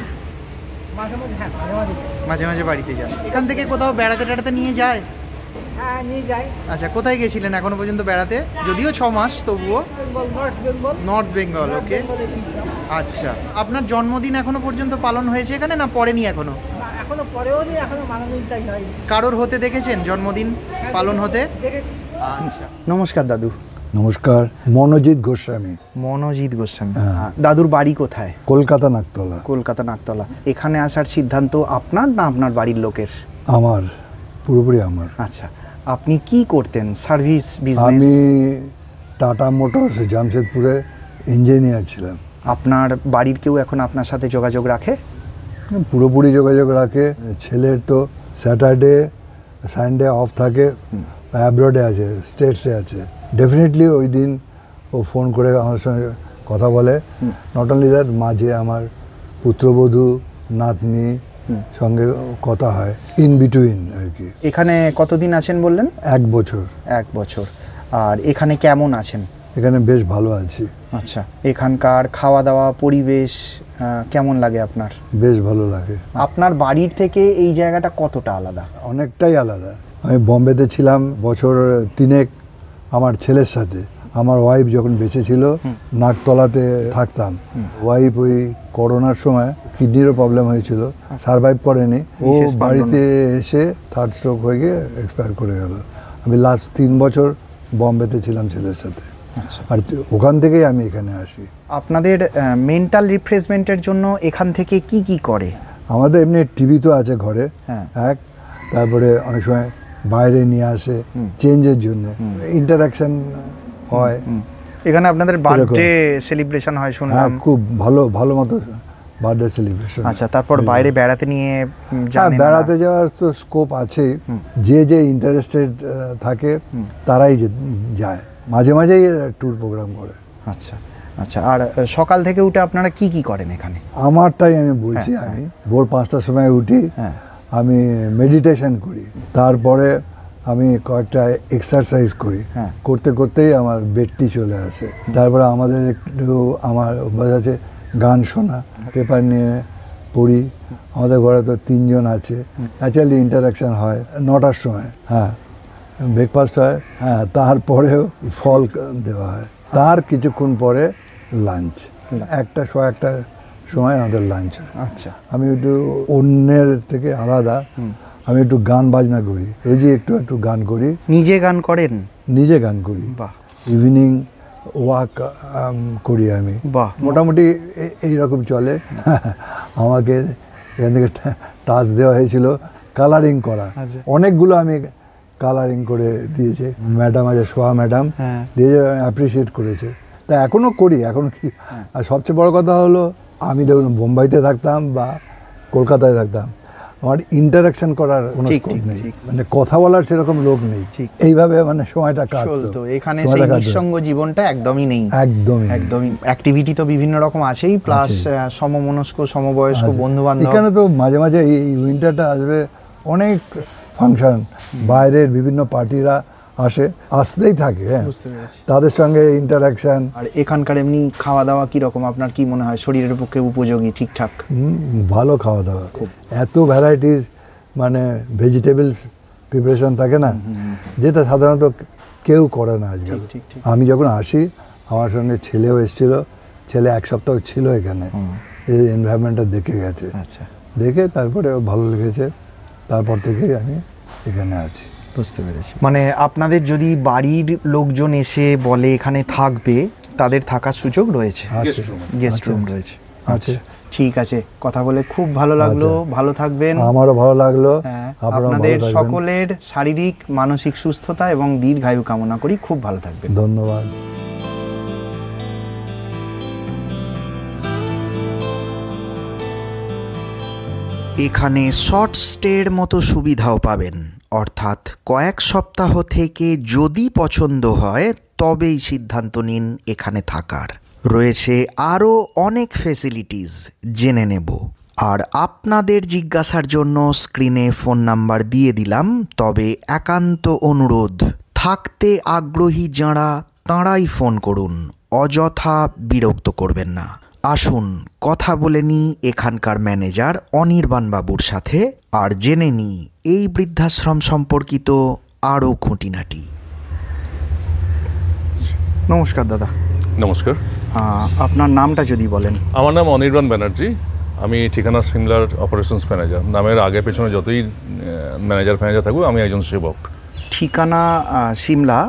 মাঝে মাঝে, হ্যাঁ মাঝে মাঝে, মাঝে মাঝে বাড়িতে যান। এখান থেকে কোথাও বেড়াতে টেড়াতে নিয়ে যায়? হ্যাঁ নিয়ে যাই। আচ্ছা, কোথায় গেছিলেন এখনো পর্যন্ত বেড়াতে? যদিও 6 মাস, তবুও। বেঙ্গল, নর্থ বেঙ্গল। নর্থ বেঙ্গল, ওকে। বেঙ্গলে গিয়েছিলাম। আচ্ছা, আপনার জন্মদিন এখনো পর্যন্ত পালন হয়েছে এখানে, না পড়েনি এখনো? না, এখনো পরেও নেই, এখনো মাননীয়তাই হয়। কারোর হতে দেখেছেন জন্মদিন পালন হতে? দেখেছি। আচ্ছা, নমস্কার দাদু। নমস্কার, মনোজিৎ গোস্বামী, মনোজিৎ গোস্বামী। হ্যাঁ। দাদুর বাড়ি কোথায়? কলকাতা নাকতলা। কলকাতা নাকতলা। এখানে আসার সিদ্ধান্ত আপনার না আপনার বাড়ির লোকের? আমার, পুরোপুরি আমার। আচ্ছা, আপনি কি করতেন? Service business? আমি টাটা মোটরস জামশেদপুরে ইঞ্জিনিয়ার ছিলাম। আপনার বাড়ির কেউ এখন আপনার সাথে যোগাযোগ রাখে? পুরোপুরি যোগাযোগ রাখে। ছেলের তো স্যাটারডে সানডে অফ থাকে, অ্যাব্রডে আছে, স্টেটসে আছে। ডেফিনেটলি ওই দিন ও ফোন করে আমার সঙ্গে কথা বলে। নট অনলি দ্যাট, মাঝে আমার পুত্রবধূ নাতনি সঙ্গে কথা হয়, ইন বিটুইন আর কি। এখানে কতদিন আছেন বললেন? 1 বছর। 1 বছর। আর এখানে কেমন আছেন? এখানে বেশ ভালো আছি। আচ্ছা, এখানকার খাওয়া দাওয়া পরিবেশ কেমন লাগে আপনার? বেশ ভালো লাগে। আপনার বাড়ির থেকে এই জায়গাটা কতটা আলাদা? অনেকটাই আলাদা। আমি বম্বেতে ছিলাম বছর 3 আমার ছেলের সাথে। আমার ওয়াইফ যখন বেঁচে ছিল, নাকতলাতে থাকতাম। ওয়াইফ ওই করোনার সময় কিডনিরও প্রবলেম হয়েছিল, সারভাইভ করেনি। ও বাড়িতে এসে 3rd স্ট্রোক হয়ে গিয়ে এক্সপায়ার করে গেল। আমি লাস্ট 3 বছর বম্বেতে ছিলাম ছেলের সাথে। আর ওখান থেকেই আমি এখানে আসি। আপনাদের মেন্টাল রিফ্রেশমেন্টের জন্য এখান থেকে কি কি করে? আমাদের এমনি টিভি তো আছে ঘরে, হ্যাঁ। তারপরে অনেক সময় বাইরে নিয়ে আসে চেঞ্জের জন্য, ইন্টারাকশন হয়। এখানে আপনাদের বার্থডে সেলিব্রেশন হয় হ্যাঁ, শুনলাম। খুব ভালো মতো বার্থডে সেলিব্রেশন। আচ্ছা, তারপর বাইরে বেড়াতে নিয়ে হ্যাঁ, বেড়াতে যাওয়ার তো স্কোপ আছে। যে ইন্টারেস্টেড থাকে তারাই যায়, মাঝে মাঝেই ট্যুর প্রোগ্রাম করে। আচ্ছা আচ্ছা, আর সকাল থেকে উঠে আপনারা কি কি করেন এখানে? আমারটাই আমি বলছি। আমি ভোর 5টার সময় উঠি, আমি মেডিটেশন করি, তারপরে আমি কয়েকটা এক্সারসাইজ করি। করতে করতেই আমার বেডটি চলে আসে। তারপরে আমাদের একটু আমার অভ্যাস আছে গান শোনা, পেপার নিয়ে পড়ি। আমাদের ঘরে তো 3 জন আছে, ন্যাচারালি ইন্টারাকশন হয়। 9টার সময় ব্রেকফাস্ট হয়, তারপরেও ফল দেওয়া হয়। তার কিছুক্ষণ পরে লাঞ্চ, 1টার সময় আমাদের লাঞ্চ হয়। আচ্ছা, আমি একটু অন্যের থেকে আলাদা, আমি একটু গান বাজনা করি, রোজই একটু গান করি। নিজে গান করেন? নিজে গান করি। বাহ। ইভিনিং ওয়াক করি আমি। বাহ, মোটামুটি এইরকম চলে। আমাকে এখান থেকে টাচ দেওয়া হয়েছিল কালারিং করা। অনেকগুলো আমি কালারিং করে দিয়েছে ম্যাডাম আছে, সোহা ম্যাডাম, দিয়ে অ্যাপ্রিসিয়েট করেছে। তা এখনও করি, এখনও কি। আর সবচেয়ে বড় কথা হলো, আমি দেখুন বোম্বাইতে থাকতাম বা কলকাতায় থাকতাম, আমার ইন্টারাকশন করার কোনো ঠিক, স্কোপ ঠিক, নেই, ঠিক। মানে কথা বলার সেরকম লোক নেই, ঠিক। এইভাবে মানে সময়টা কাটতো। চলতো এখানে সময়টা সেই কাটতো। নিঃসঙ্গ জীবনটা একদমই নেই। একদমই নেই। একদমই অ্যাক্টিভিটি তো বিভিন্ন রকম আছেই, প্লাস সমমনস্ক সমবয়স্ক আছে। বন্ধু বান্ধব। এখানে তো মাঝে মাঝে এই উইন্টারটা আসবে, অনেক ফাংশন, বাইরের বিভিন্ন পার্টিরা আসতেই থাকে, হ্যাঁ, বুঝতে পেরেছি। তাদের সঙ্গে ইন্টারাকশন। আর এখানকার এমনি খাওয়া দাওয়া কি রকম, আপনার কি মনে হয় শরীরের পক্ষে উপযোগী, ঠিকঠাক? ভালো খাওয়া দাওয়া, এত ভ্যারাইটিস, মানে ভেজিটেবলস প্রিপারেশন থাকে না, যেটা সাধারণত কেউ করে না আজকাল। ঠিক, ঠিক। আমি যখন আসি, আমার সঙ্গে ছেলেও এসেছিল, ছেলে 1 সপ্তাহ ছিল এখানে, এই এনভায়রনমেন্টটা দেখে গেছে, আচ্ছা, দেখে তারপরে ওর ভালো লেগেছে, তারপর থেকেই আমি এখানে আছি। বুঝতে পেরেছি। মানে আপনাদের যদি বাড়ির লোকজন এসে বলে এখানে থাকবে, তাদের থাকার সুযোগ রয়েছে, আছে, গেস্ট রুম আছে, রয়েছে। আছে। ঠিক আছে, কথা বলে খুব ভালো লাগলো, ভালো থাকবেন। আমারও ভালো লাগলো, হ্যাঁ, আপনারাও ভালো আপনাদের থাকবেন। সকলের শারীরিক মানসিক সুস্থতা এবং দীর্ঘায়ু কামনা করি, খুব ভালো থাকবেন। ধন্যবাদ। এখানে শর্ট স্টের মতো সুবিধাও পাবেন, অর্থাৎ কয়েক সপ্তাহ থেকে যদি পছন্দ হয় তবেই সিদ্ধান্ত নিন এখানে থাকার। রয়েছে আরও অনেক ফেসিলিটিস, জেনে নেব। আর আপনাদের জিজ্ঞাসার জন্য স্ক্রিনে ফোন নাম্বার দিয়ে দিলাম, তবে একান্ত অনুরোধ, থাকতে আগ্রহী যাঁরা তাঁরাই ফোন করুন, অযথা বিরক্ত করবেন না। আসুন কথা বলে নিই এখানকার ম্যানেজার অনির্বাণ বাবুর সাথে, আর জেনে নিই এই বৃদ্ধাশ্রম সম্পর্কিত আরও খুঁটিনাটি। নমস্কার দাদা। নমস্কার, আপনার নামটা যদি বলেন। আমার নাম অনির্বাণ ব্যানার্জি, আমি ঠিকানা সিমলার অপারেশনস ম্যানেজার। নামের আগে পেছনে যতই ম্যানেজার থাকুক, আমি একজন সেবক। ঠিকানা সিমলা,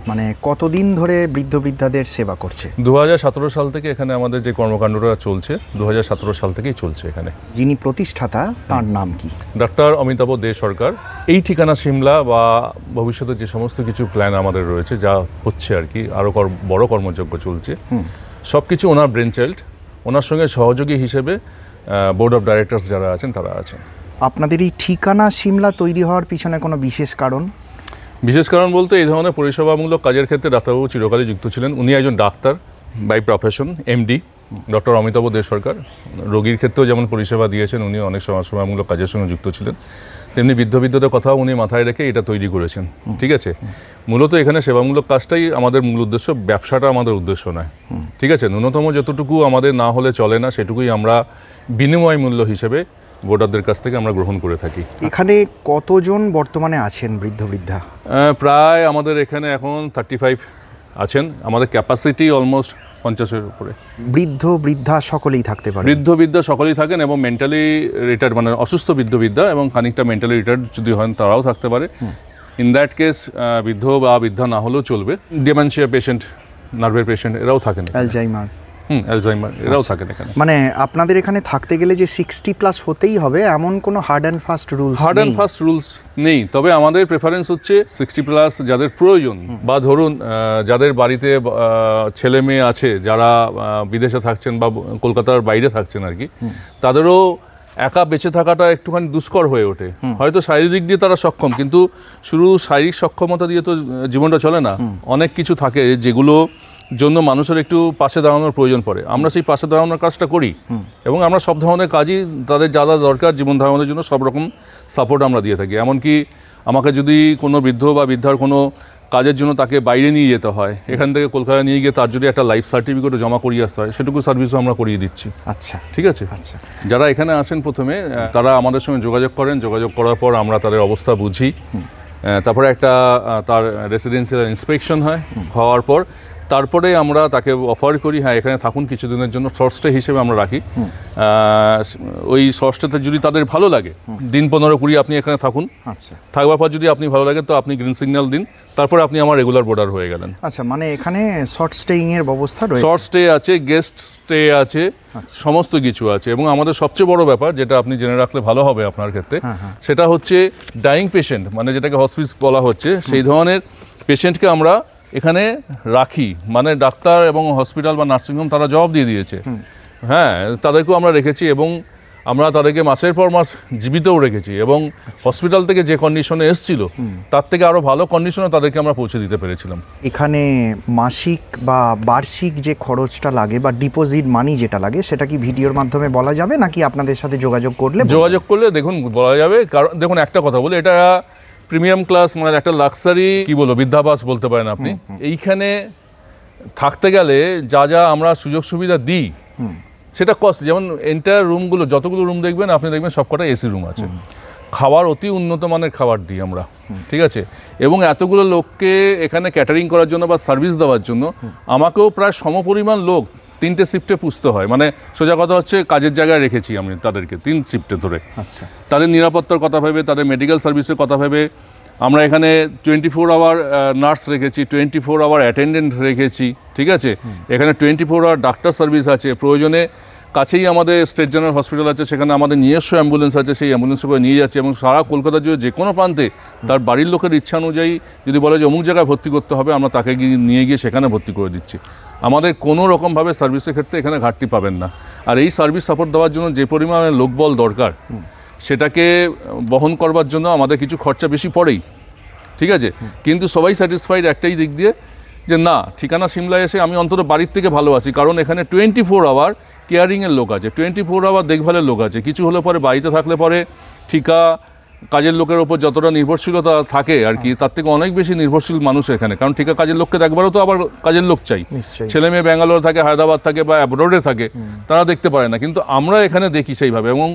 মানে কতদিন ধরে বৃদ্ধ বৃদ্ধাদের সেবা করছে? 2017 সাল থেকে এখানে আমাদের যে কর্মকাণ্ডটা চলছে, 2017 সাল থেকেই চলছে এখানে। যিনি প্রতিষ্ঠাতা তার নাম কি? ডক্টর অমিতাভ দে সরকার। এই ঠিকানা সিমলা বা ভবিষ্যতে যে সমস্ত কিছু প্ল্যান আমাদের রয়েছে, যা হচ্ছে আর কি, আরও বড় কর্মযজ্ঞ চলছে, সব কিছু ওনার ব্রেন চাইল্ড। ওনার সঙ্গে সহযোগী হিসেবে বোর্ড অফ ডাইরেক্টরস যারা আছেন তারা আছেন। আপনাদের এই ঠিকানা সিমলা তৈরি হওয়ার পিছনে কোনো বিশেষ কারণ? বিশেষ কারণ বলতে, এই ধরনের পরিষেবামূলক কাজের ক্ষেত্রে ডাক্তারবাবু চিরকালই যুক্ত ছিলেন। উনি একজন doctor by profession, MD doctor Amitabh De Sarkar. রোগীর ক্ষেত্রেও যেমন পরিষেবা দিয়েছেন, উনি অনেক সমাজসেবামূলক কাজের সঙ্গে যুক্ত ছিলেন, তেমনি বৃদ্ধদের কথাও উনি মাথায় রেখে এটা তৈরি করেছেন। ঠিক আছে, মূলত এখানে সেবামূলক কাজটাই আমাদের মূল উদ্দেশ্য, ব্যবসাটা আমাদের উদ্দেশ্য নয়। ঠিক আছে, ন্যূনতম যতটুকু আমাদের না হলে চলে না, সেটুকুই আমরা বিনিময় মূল্য হিসেবে ভোটারদের কাছ থেকে আমরা গ্রহণ করে থাকি। এখানে কতজন বর্তমানে আছেন বৃদ্ধ বৃদ্ধা? প্রায় আমাদের এখানে এখন 35 আছেন। আমাদের ক্যাপাসিটি অলমোস্ট 50-এর উপরে। বৃদ্ধ বৃদ্ধা সকলেই থাকতে পারে? বৃদ্ধ সকলেই থাকেন, এবং মেন্টালি রিটায়ার্ড, মানে অসুস্থ বৃদ্ধা এবং খানিকটা মেন্টালি রিটায়ার্ড যদি হন তারাও থাকতে পারে। ইন দ্যাট কেস বৃদ্ধ বা বৃদ্ধা না হলেও চলবে। ডিমেনশিয়া পেশেন্ট, নার্ভের পেশেন্ট, এরাও থাকেন। অ্যালজাইমার, অ্যালজাইমার, এরাও থাকেন এখানে। মানে আপনাদের এখানে থাকতে গেলে যে 60+ হতেই হবে এমন কোনো হার্ড অ্যান্ড ফাস্ট রুলস নেই। তবে আমাদের প্রেফারেন্স হচ্ছে 60+ যাদের প্রয়োজন, বা ধরুন যাদের বাড়িতে ছেলে মেয়ে আছে, যারা বিদেশে থাকছেন বা কলকাতার বাইরে থাকছেন আর কি, তাদেরও একা বেঁচে থাকাটা একটুখানি দুষ্কর হয়ে ওঠে। হয়তো শারীরিক দিক দিয়ে তারা সক্ষম, কিন্তু শুধু শারীরিক সক্ষমতা দিয়ে তো জীবনটা চলে না। অনেক কিছু থাকে যেগুলো জন্য মানুষের একটু পাশে দাঁড়ানোর প্রয়োজন পড়ে। আমরা সেই পাশে দাঁড়ানোর কাজটা করি, এবং আমরা সব ধরনের কাজই তাদের যা দরকার জীবন ধারণের জন্য সব রকম সাপোর্ট আমরা দিয়ে থাকি। এমনকি আমাকে যদি কোনো বৃদ্ধ বা বৃদ্ধার কোনো কাজের জন্য তাকে বাইরে নিয়ে যেতে হয়, এখান থেকে কলকাতা নিয়ে গিয়ে তার যদি একটা লাইফ সার্টিফিকেটও জমা করিয়ে আসতে হয়, সেটুকু সার্ভিসও আমরা করিয়ে দিচ্ছি। আচ্ছা, ঠিক আছে। আচ্ছা, যারা এখানে আসেন প্রথমে, তারা আমাদের সঙ্গে যোগাযোগ করেন। যোগাযোগ করার পর আমরা তাদের অবস্থা বুঝি, তারপরে একটা তার রেসিডেন্সিয়াল ইন্সপেকশন হয়। হওয়ার পর তারপরে আমরা তাকে অফার করি, হ্যাঁ এখানে থাকুন কিছুদিনের জন্য, শর্ট স্টে হিসেবে আমরা রাখি। ওই শর্ট স্টেতে যদি তাদের ভালো লাগে, দিন 15-20 আপনি এখানে থাকুন। আচ্ছা, থাকবার পর যদি আপনি ভালো লাগে তো আপনি গ্রিন সিগন্যাল দিন, তারপরে আপনি আমার রেগুলার বোর্ডার হয়ে গেলেন। আচ্ছা, মানে এখানে শর্ট স্টেইং এর ব্যবস্থা রয়েছে? শর্ট স্টে আছে, গেস্ট স্টে আছে, সমস্ত কিছু আছে। এবং আমাদের সবচেয়ে বড় ব্যাপার, যেটা আপনি জেনে রাখলে ভালো হবে আপনার ক্ষেত্রে, সেটা হচ্ছে ডাইং পেশেন্ট, মানে যেটাকে হসপিস বলা হচ্ছে, সেই ধরনের পেশেন্টকে আমরা এখানে রাখি। মানে ডাক্তার এবং হসপিটাল বা নার্সিংহোম তারা জবাব দিয়ে দিয়েছে, হ্যাঁ, তাদেরকেও আমরা রেখেছি। এবং আমরা তাদেরকে মাসের পর মাস জীবিতও রেখেছি এবং হসপিটাল থেকে যে কন্ডিশনে এসেছিল তার থেকে আরও ভালো কন্ডিশনে তাদেরকে আমরা পৌঁছে দিতে পেরেছিলাম। এখানে মাসিক বা বার্ষিক যে খরচটা লাগে বা ডিপোজিট মানি যেটা লাগে সেটা কি ভিডিওর মাধ্যমে বলা যাবে নাকি আপনাদের সাথে যোগাযোগ করলে? যোগাযোগ করলে দেখুন বলা যাবে, কারণ দেখুন একটা কথা বলি, এটা প্রিমিয়াম ক্লাস মানে একটা লাক্সারি কি বলবো বৃদ্ধাবাস বলতে পারেন আপনি। এইখানে থাকতে গেলে যা যা আমরা সুযোগ সুবিধা দিই সেটা কস্ট, যেমন এন্টায়ার রুমগুলো যতগুলো রুম দেখবেন আপনি দেখবেন সবকটা এসি রুম আছে, খাবার অতি উন্নত মানের খাবার দিই আমরা, ঠিক আছে। এবং এতগুলো লোককে এখানে ক্যাটারিং করার জন্য বা সার্ভিস দেওয়ার জন্য আমাকেও প্রায় সমপরিমাণ লোক 3টে শিফটে পুষতে হয়। মানে সোজা কথা হচ্ছে কাজের জায়গায় রেখেছি আমি তাদেরকে 3 শিফটে ধরে। আচ্ছা, তাদের নিরাপত্তার কথা ভেবে, তাদের মেডিকেল সার্ভিসের কথা ভেবে আমরা এখানে 24 আওয়ার নার্স রেখেছি, 24 আওয়ার অ্যাটেন্ডেন্ট রেখেছি, ঠিক আছে। এখানে 24 আওয়ার ডাক্তার সার্ভিস আছে, প্রয়োজনে কাছেই আমাদের স্টেট জেনারেল হসপিটাল আছে, সেখানে আমাদের নিজস্ব অ্যাম্বুলেন্স আছে, সেই অ্যাম্বুলেন্সে করে নিয়ে যাচ্ছে এবং সারা কলকাতা জুড়ে যে কোনো প্রান্তে তার বাড়ির লোকের ইচ্ছা অনুযায়ী যদি বলে যে অমুক জায়গায় ভর্তি করতে হবে, আমরা তাকে নিয়ে গিয়ে সেখানে ভর্তি করে দিচ্ছি। আমাদের কোনো রকমভাবে সার্ভিসের ক্ষেত্রে এখানে ঘাটতি পাবেন না। আর এই সার্ভিস সাপোর্ট দেওয়ার জন্য যে পরিমাণে লোকবল দরকার সেটাকে বহন করবার জন্য আমাদের কিছু খরচা বেশি পড়েই, ঠিক আছে। কিন্তু সবাই স্যাটিসফাইড একটাই দিক দিয়ে যে না, ঠিকানা সিমলায় এসে আমি অন্তত বাড়ির থেকে ভালো আছি, কারণ এখানে 24 আওয়ার কেয়ারিংয়ের লোক আছে, 24 আওয়ার দেখভালের লোক আছে। কিছু হলে পরে বাড়িতে থাকলে পরে ঠিকা কাজের লোকের ওপর যতটা নির্ভরশীলতা থাকে আর কি, তার থেকে অনেক বেশি নির্ভরশীল মানুষ এখানে, কারণ ঠিকা কাজের লোককে দেখবারও তো আবার কাজের লোক চাই। ছেলে মেয়ে ব্যাঙ্গালোর থাকে, হায়দ্রাবাদ থাকে বা অ্যাব্রোডে থাকে, তারা দেখতে পারে না, কিন্তু আমরা এখানে দেখি সেইভাবে এবং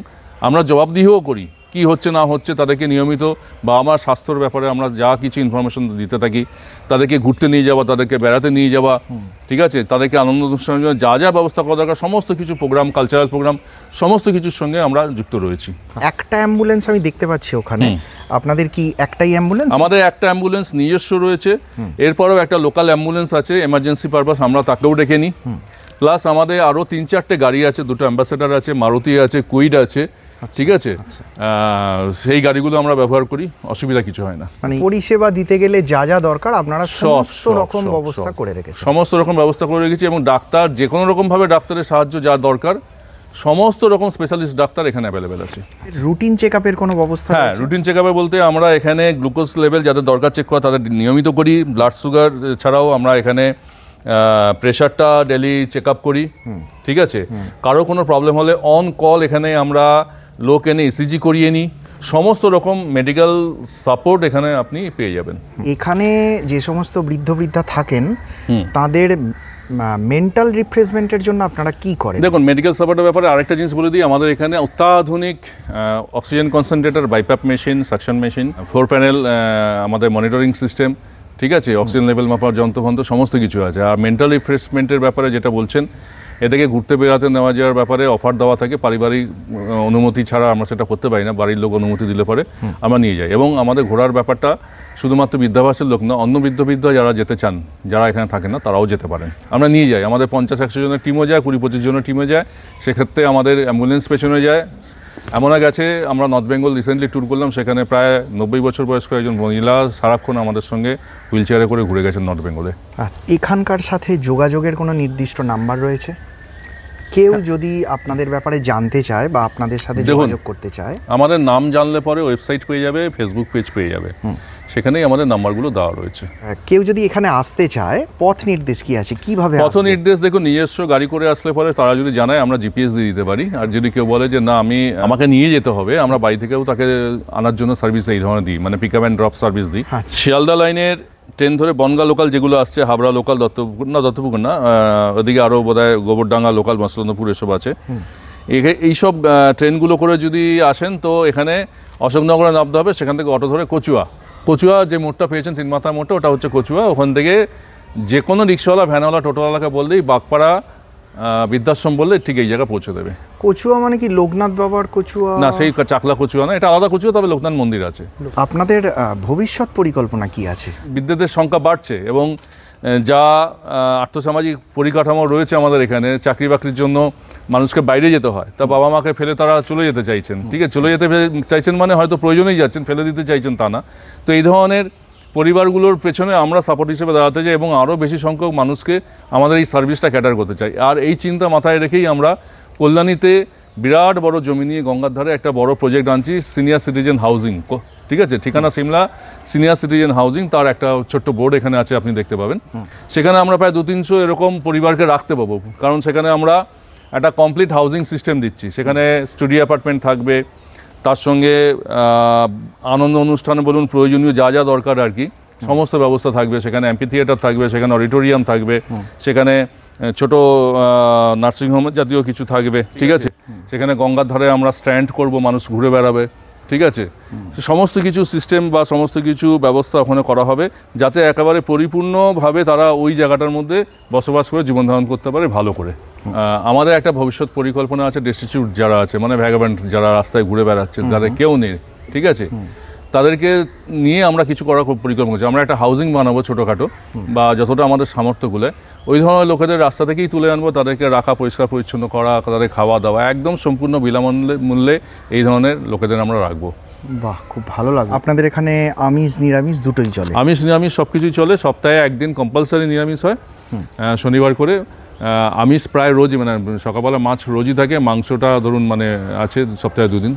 আমরা জবাবদিহিও করি কি হচ্ছে না হচ্ছে তাদেরকে নিয়মিত, বা আমার স্বাস্থ্যর ব্যাপারে আমরা যা কিছু ইনফরমেশন দিতে থাকি, তাদেরকে ঘুরতে নিয়ে যাওয়া, তাদেরকে বেড়াতে নিয়ে যাওয়া, ঠিক আছে, তাদেরকে আনন্দ অনুষ্ঠানের জন্য যা যা ব্যবস্থা করা দরকার সমস্ত কিছু প্রোগ্রাম, কালচারাল প্রোগ্রাম সমস্ত কিছুর সঙ্গে আমরা যুক্ত রয়েছি। একটা অ্যাম্বুলেন্স আমি দেখতে পাচ্ছি ওখানে, আপনাদের কি একটাই অ্যাম্বুলেন্স? আমাদের একটা অ্যাম্বুলেন্স নিজস্ব রয়েছে, এরপরেও একটা লোকাল অ্যাম্বুলেন্স আছে এমার্জেন্সি পারপাস, আমরা তাকেও ডেকে নিই। প্লাস আমাদের আরও 3-4টে গাড়ি আছে, 2টো অ্যাম্বাসেডার আছে, মারুতি আছে, কুইড আছে, ঠিক আছে। সেই গাড়িগুলো আমরা ব্যবহার করি, অসুবিধা কিছু হয় না। মানে পরিষেবা দিতে গেলে যা যা দরকার আপনারা সমস্ত রকম ব্যবস্থা করে রেখেছেন? সমস্ত রকম ব্যবস্থা করে রেখেছি এবং ডাক্তার যে কোনো রকমভাবে ডাক্তারের সাহায্য যা দরকার সমস্ত রকম স্পেশালিস্ট ডাক্তার এখানে অ্যাভেলেবেল আছে। রুটিন চেকআপের কোনো ব্যবস্থা? হ্যাঁ, রুটিন চেকআপে বলতে আমরা এখানে গ্লুকোজ লেভেল যাদের দরকার চেক করা তাদের নিয়মিত করি, ব্লাড সুগার ছাড়াও আমরা এখানে প্রেশারটা ডেলি চেক আপ করি, ঠিক আছে। কারো কোনো প্রবলেম হলে অন কল এখানে আমরা লোক এনে ইসিজি করিয়ে নিই, সমস্ত রকম মেডিকেল সাপোর্ট এখানে আপনি পেয়ে যাবেন। এখানে যে সমস্ত বৃদ্ধ বৃদ্ধা থাকেন তাদের মেন্টাল রিফ্রেশমেন্টের জন্য আপনারা কি করেন? দেখুন, মেডিকেল সাপোর্টের ব্যাপারে আরেকটা জিনিস বলে দিই, আমাদের এখানে অত্যাধুনিক oxygen concentrator, BiPAP machine, suction machine, 4 panel আমাদের মনিটরিং সিস্টেম, ঠিক আছে, অক্সিজেন লেভেল মাপার যন্ত্রফন্ত্র সমস্ত কিছু আছে। আর মেন্টাল রিফ্রেশমেন্টের ব্যাপারে যেটা বলছেন, এটাকে ঘুরতে বেড়াতে নেওয়া যাওয়ার ব্যাপারে অফার দেওয়া থাকে, পারিবারিক অনুমতি ছাড়া আমরা সেটা করতে পারি না, বাড়ির লোক অনুমতি দিলে পরে আমরা নিয়ে যাই। এবং আমাদের ঘোরার ব্যাপারটা শুধুমাত্র বৃদ্ধাবাসের লোক না, অন্য বৃদ্ধ যারা যেতে চান, যারা এখানে থাকেন না, তারাও যেতে পারেন, আমরা নিয়ে যাই। আমাদের 50-100 জনের টিমও যায়, 20-25 জনের টিমে যায়, সেক্ষেত্রে আমাদের অ্যাম্বুলেন্স পেছনে যায়। এমন গেছে, আমরা নর্থ বেঙ্গল রিসেন্টলি ট্যুর করলাম, সেখানে প্রায় 90 বছর বয়স্ক একজন মহিলা সারাক্ষণ আমাদের সঙ্গে হুইল চেয়ারে করে ঘুরে গেছেন নর্থ বেঙ্গলে। এখানকার সাথে যোগাযোগের কোনো নির্দিষ্ট নাম্বার রয়েছে? কেউ যদি আপনাদের ব্যাপারে জানতে চায় বা আপনাদের সাথে যোগাযোগ করতে চায়, আমাদের নাম জানলে পরে ওয়েবসাইট পেয়ে যাবে, ফেসবুক পেজ পেয়ে যাবে, সেখানেই আমাদের নাম্বারগুলো দেওয়া রয়েছে। কেউ যদি এখানে আসতে চায়, পথ নির্দেশ কি আছে, কিভাবে পথ নির্দেশ? দেখুন, নিজস্ব গাড়ি করে আসলে পরে তারা যদি জানায় আমরা জিপিএস দিয়ে দিতে পারি। আর যদি কেউ বলে যে না আমাকে নিয়ে যেতে হবে, আমরা বাড়ি থেকেও তাকে আনার জন্য সার্ভিস এই ধরনের দিই, মানে pick up and drop service দিই। শিয়ালদা লাইনের ট্রেন ধরে বনগাঁ লোকাল যেগুলো আসছে, হাবড়া লোকাল, দত্তপুকুর না, ওদিকে আরও বোধহয় গোবরডাঙ্গা লোকাল, মসলন্দপুর এসব আছে, এইসব ট্রেনগুলো করে যদি আসেন তো এখানে অশোকনগরে নামতে হবে, সেখান থেকে অটো ধরে কচুয়া যে মোড়টা পেয়েছেন, 3 মাথার মোড়টা, ওটা হচ্ছে কচুয়া। ওখান থেকে যে কোনো রিক্সাওয়ালা, ভ্যানওয়ালা, টোটোওয়ালাকে বললেই বাগপাড়া বৃদ্ধাশ্রম বললে ঠিক এই জায়গায় পৌঁছে দেবে। কচুয়া মানে কি লোকনাথ বাবার কচুয়া? না, সেই চাকলা কচুয়া না, এটা আলাদা কচুয়া, তবে লোকনাথ মন্দির আছে। আপনাদের ভবিষ্যৎ পরিকল্পনা কি আছে? বৃদ্ধদের সংখ্যা বাড়ছে এবং যা আর্থসামাজিক পরিকাঠামো রয়েছে আমাদের এখানে, চাকরি বাকরির জন্য মানুষকে বাইরে যেতে হয়, তা বাবা মাকে ফেলে তারা চলে যেতে চাইছেন, ঠিক আছে, চলে যেতে চাইছেন মানে হয়তো প্রয়োজনেই যাচ্ছেন, ফেলে দিতে চাইছেন তা না। তো এই ধরনের পরিবারগুলোর পেছনে আমরা সাপোর্ট হিসেবে দাঁড়াতে চাই এবং আরও বেশি সংখ্যক মানুষকে আমাদের এই সার্ভিসটা ক্যাটার করতে চাই। আর এই চিন্তা মাথায় রেখেই আমরা কল্যাণীতে বিরাট বড় জমি নিয়ে গঙ্গার ধারে একটা বড় প্রজেক্ট আনছি, সিনিয়র সিটিজেন হাউজিং। ঠিক আছে, ঠিকানা সিমলা, সিনিয়র সিটিজেন হাউজিং, তার একটা ছোট্ট বোর্ড এখানে আছে, আপনি দেখতে পাবেন। সেখানে আমরা প্রায় 200-300 এরকম পরিবারকে রাখতে পাবো, কারণ সেখানে আমরা একটা কমপ্লিট হাউজিং সিস্টেম দিচ্ছি। সেখানে স্টুডিও অ্যাপার্টমেন্ট থাকবে, তার সঙ্গে আনন্দ অনুষ্ঠান বলুন, প্রয়োজনীয় যা যা দরকার আর কি সমস্ত ব্যবস্থা থাকবে। সেখানে অ্যাম্পি থিয়েটার থাকবে, সেখানে অডিটোরিয়াম থাকবে, সেখানে ছোট নার্সিংহোমের জাতীয় কিছু থাকবে। ঠিক আছে, সেখানে গঙ্গার ধারে আমরা স্ট্যান্ড করব, মানুষ ঘুরে বেড়াবে। ঠিক আছে, সমস্ত কিছু সিস্টেম বা সমস্ত কিছু ব্যবস্থা ওখানে করা হবে, যাতে একেবারে পরিপূর্ণভাবে তারা ওই জায়গাটার মধ্যে বসবাস করে জীবন ধারণ করতে পারে ভালো করে। আমাদের একটা ভবিষ্যৎ পরিকল্পনা আছে, ডেস্টিটিউট যারা আছে, মানে ভ্যাগাবেন্ট যারা রাস্তায় ঘুরে বেড়াচ্ছে, যাদের কেউ নেই, ঠিক আছে, তাদেরকে নিয়ে আমরা কিছু করার পরিকল্পনা করছি। আমরা একটা হাউজিং বানাবো ছোটোখাটো, বা যতটা আমাদের সামর্থ্যগুলো, ওই ধরনের লোকেদের রাস্তা থেকেই তুলে আনবো, তাদেরকে রাখা, পরিষ্কার পরিচ্ছন্ন করা, তাদের খাওয়া দাওয়া একদম সম্পূর্ণ বিনামূল্যে এই ধরনের লোকেদের আমরা রাখবো। বাহ, খুব ভালো লাগে। আপনাদের এখানে আমিষ নিরামিষ দুটোই চলে? আমিষ নিরামিষ সব কিছুই চলে। সপ্তাহে একদিন কম্পালসারি নিরামিষ হয়, শনিবার করে। আমিষ প্রায় রোজই, মানে সকালবেলা মাছ রোজই থাকে, মাংসটা ধরুন মানে আছে সপ্তাহে 2 দিন।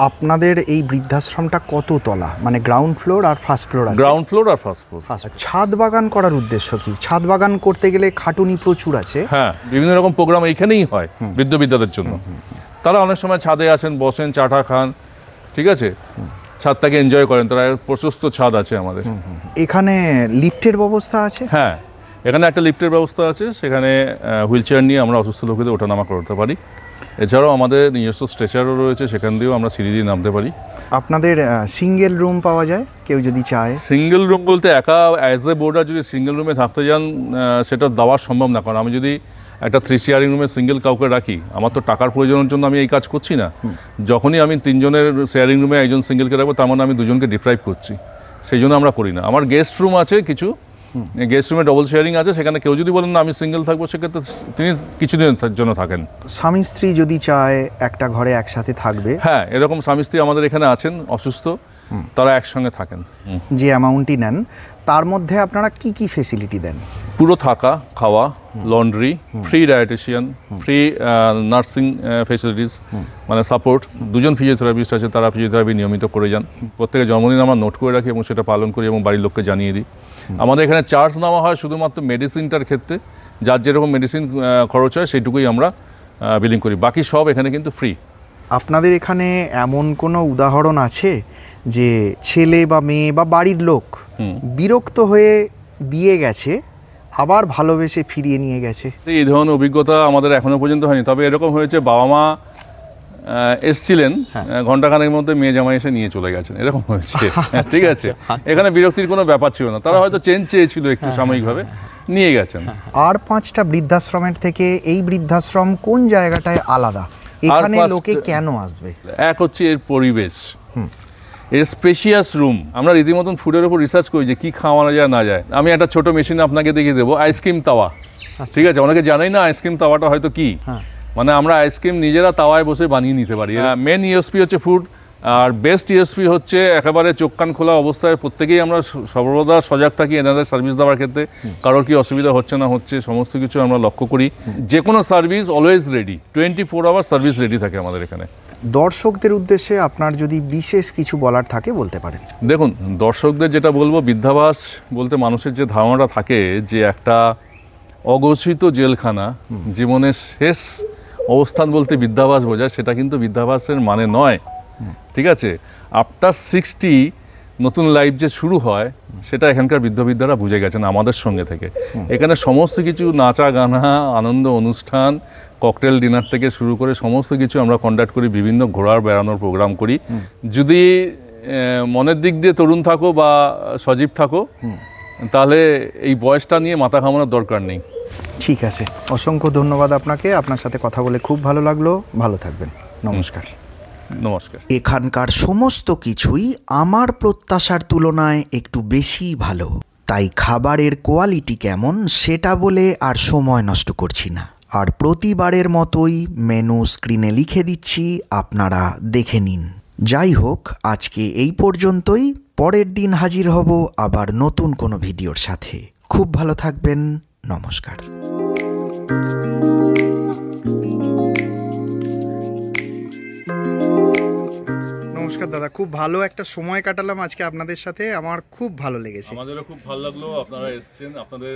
আপনাদের এই বৃদ্ধাশ্রমটা কত তলা, মানে গ্রাউন্ড ফ্লোর আর ফার্স্ট ফ্লোর? গ্রাউন্ড ফ্লোর আর ফার্স্ট ফ্লোর। ছাদ বাগান করার উদ্দেশ্য কি? ছাদ বাগান করতে গেলে খাটুনি প্রচুর আছে। হ্যাঁ, বিভিন্ন রকম প্রোগ্রাম এইখানেই হয় বৃদ্ধদের জন্য। তারা অনেক সময় ছাদে আসেন, বসেন, চাটা খান, ঠিক আছে, ছাদটাকে এনজয় করেন। তারা প্রশস্ত ছাদ আছে আমাদের এখানে। লিফটের ব্যবস্থা আছে? হ্যাঁ, এখানে একটা লিফটের ব্যবস্থা আছে, সেখানে হুইল চেয়ার নিয়ে আমরা অসুস্থ লোকেদের ওঠানামা করতে পারি। এছাড়াও আমাদের নিজস্ব স্ট্রেচারও রয়েছে, সেখান দিয়েও আমরা সিঁড়ি দিয়ে নামতে পারি। আপনাদের সিঙ্গেল রুম পাওয়া যায় কেউ যদি চায়? সিঙ্গেল রুম বলতে একা অ্যাজ এ বোর্ডার যদি সিঙ্গেল রুমে থাকতে যান, সেটা দেওয়া সম্ভব না। কারণ আমি যদি একটা 3 শেয়ারিং রুমে সিঙ্গেল কাউকে রাখি, আমার তো টাকার প্রয়োজনের জন্য আমি এই কাজ করছি না। যখনই আমি 3 জনের শেয়ারিং রুমে একজন সিঙ্গেলকে রাখবো, তার মানে আমি 2 জনকে ডিপ্রাইভ করছি, সেই জন্য আমরা করি না। আমার গেস্ট রুম আছে কিছু, গেস্ট রুমে ডবল শেয়ারিং আছে, সেখানে কেউ যদি বলেন না আমি সিঙ্গেল থাকবো, সেক্ষেত্রে তিনি কিছুদিনের জন্য থাকেন। স্বামী স্ত্রী যদি চায় একটা ঘরে একসাথে থাকবে? হ্যাঁ, এরকম স্বামী স্ত্রী আমাদের এখানে আছেন অসুস্থ, তারা একসঙ্গে থাকেন। যে অ্যামাউন্টই নেন তার মধ্যে আপনারা কি কি ফেসিলিটি দেন? পুরো থাকা, খাওয়া, laundry, free dietician, free nursing facilities, মানে সাপোর্ট। 2 জন ফিজিওথেরাপিস্ট আছে, তারা ফিজিওথেরাপি নিয়মিত করে যান। প্রত্যেকের জন্মদিন আমরা নোট করে রাখি এবং সেটা পালন করি এবং বাড়ির লোককে জানিয়ে দিই। আমাদের এখানে চার্জ নেওয়া হয় শুধুমাত্র মেডিসিনটার ক্ষেত্রে, যার যেরকম মেডিসিন খরচ হয় সেইটুকুই আমরা বিলিং করি, বাকি সব এখানে কিন্তু ফ্রি। আপনাদের এখানে এমন কোনো উদাহরণ আছে যে ছেলে বা মেয়ে বা বাড়ির লোক বিরক্ত হয়ে দিয়ে গেছে, আবার ভালোবেসে ফিরিয়ে নিয়ে গেছে? এই ধরনের অভিজ্ঞতা আমাদের এখনো পর্যন্ত হয়নি, তবে এরকম হয়েছে বাবা মা এসছিলেন, ঘন্টাখানেকের মধ্যে মেয়ে জামাই এসে নিয়ে চলে গেছেন, এরকম হয়েছে। ঠিক আছে, এখানে বিরক্তির কোনো ব্যাপার ছিল না, তারা হয়তো চেঞ্জ চেয়েছিল একটু সাময়িকভাবে, নিয়ে গেছেন। আর 5টা বৃদ্ধাশ্রমের থেকে এই বৃদ্ধাশ্রম কোন জায়গাটায় আলাদা? এখানে লোকে কেন আসবে? এক হচ্ছে এর পরিবেশ, এর স্পেশিয়াস রুম। আমরা রীতিমতন ফুডের উপর রিসার্চ করি যে কী খাওয়ানো যায় না যায়। আমি একটা ছোট মেশিন আপনাকে দেখিয়ে দেবো, আইসক্রিম তাওয়া। ঠিক আছে, অনেকে জানাই না আইসক্রিম তাওয়াটা হয়তো কি, মানে আমরা আইসক্রিম নিজেরা তাওয়ায় বসে বানিয়ে নিতে পারি। মেন ইউএসপি হচ্ছে ফুড, আর বেস্ট ইউএসপি হচ্ছে একেবারে চোখ কান খোলা অবস্থায় প্রত্যেকেই আমরা সর্বদা সজাগ থাকি এনাদের সার্ভিস দেওয়ার ক্ষেত্রে। কারোর কি অসুবিধা হচ্ছে না হচ্ছে সমস্ত কিছু আমরা লক্ষ্য করি। যে কোনো service always ready, 24 hour service ready থাকে আমাদের এখানে। দর্শকদের উদ্দেশ্যে আপনার যদি বিশেষ কিছু বলার থাকে বলতে পারেন। দেখুন, দর্শকদের যেটা বলবো, বৃদ্ধাবাস বলতে মানুষের যে ধারণাটা থাকে যে একটা অঘোষিত জেলখানা, জীবনের শেষ অবস্থান বলতে বৃদ্ধাবাস বোঝায়, সেটা কিন্তু বৃদ্ধাবাসের মানে নয়। ঠিক আছে, আফটার 60 নতুন লাইফ যে শুরু হয়, সেটা এখানকার বৃদ্ধরা বুঝে গেছেন আমাদের সঙ্গে থেকে। এখানে সমস্ত কিছু নাচা গানা, আনন্দ অনুষ্ঠান, ককটেল ডিনার থেকে শুরু করে সমস্ত কিছু আমরা কন্ডাক্ট করি, বিভিন্ন ঘোরার বেড়ানোর প্রোগ্রাম করি। যদি মনের দিক দিয়ে তরুণ থাকো বা সজীব থাকো, তাহলে এই বয়সটা নিয়ে মাথা ঘামানোর দরকার নেই। ঠিক আছে, অসংখ্য ধন্যবাদ আপনাকে। আপনার সাথে কথা বলে খুব ভালো লাগলো। ভালো থাকবেন, নমস্কার। নমস্কার। এখানকার সমস্ত কিছুই আমার প্রত্যাশার তুলনায় একটু বেশি ভালো, তাই খাবারের কোয়ালিটি কেমন সেটা বলে আর সময় নষ্ট করছি না। আর প্রতিবারের মতোই মেনু স্ক্রিনে লিখে দিচ্ছি, আপনারা দেখে নিন। যাই হোক, আজকে এই পর্যন্তই। পরের দিন হাজির হব আবার নতুন কোনো ভিডিওর সাথে। খুব ভালো থাকবেন, নমস্কার। দাদা, খুব ভালো একটা সময় কাটালাম আজকে আপনাদের সাথে, আমার খুব ভালো লেগেছে। আমাদেরও খুব ভালো লাগলো, আপনারা এসেছেন, আপনাদের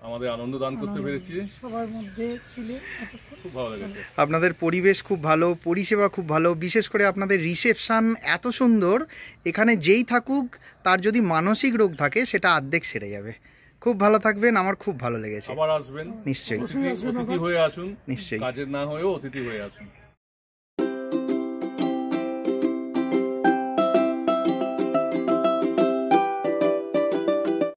আমাদের আনন্দ দান করতে পেরেছি, সবার মধ্যে ছিলেন, খুব ভালো লেগেছে। আপনাদের পরিবেশ খুব ভালো, পরিষেবা খুব ভালো, বিশেষ করে আপনাদের রিসেপশন এত সুন্দর, এখানে যেই থাকুক তার যদি মানসিক রোগ থাকে সেটা অর্ধেক সেরে যাবে। খুব ভালো থাকবেন, আমার খুব ভালো লেগেছে। আবার আসবেন নিশ্চয়ই অতিথি হয়ে আসুন, নিশ্চয়ই। কাজের না হয়েও অতিথি হয়ে আসুন।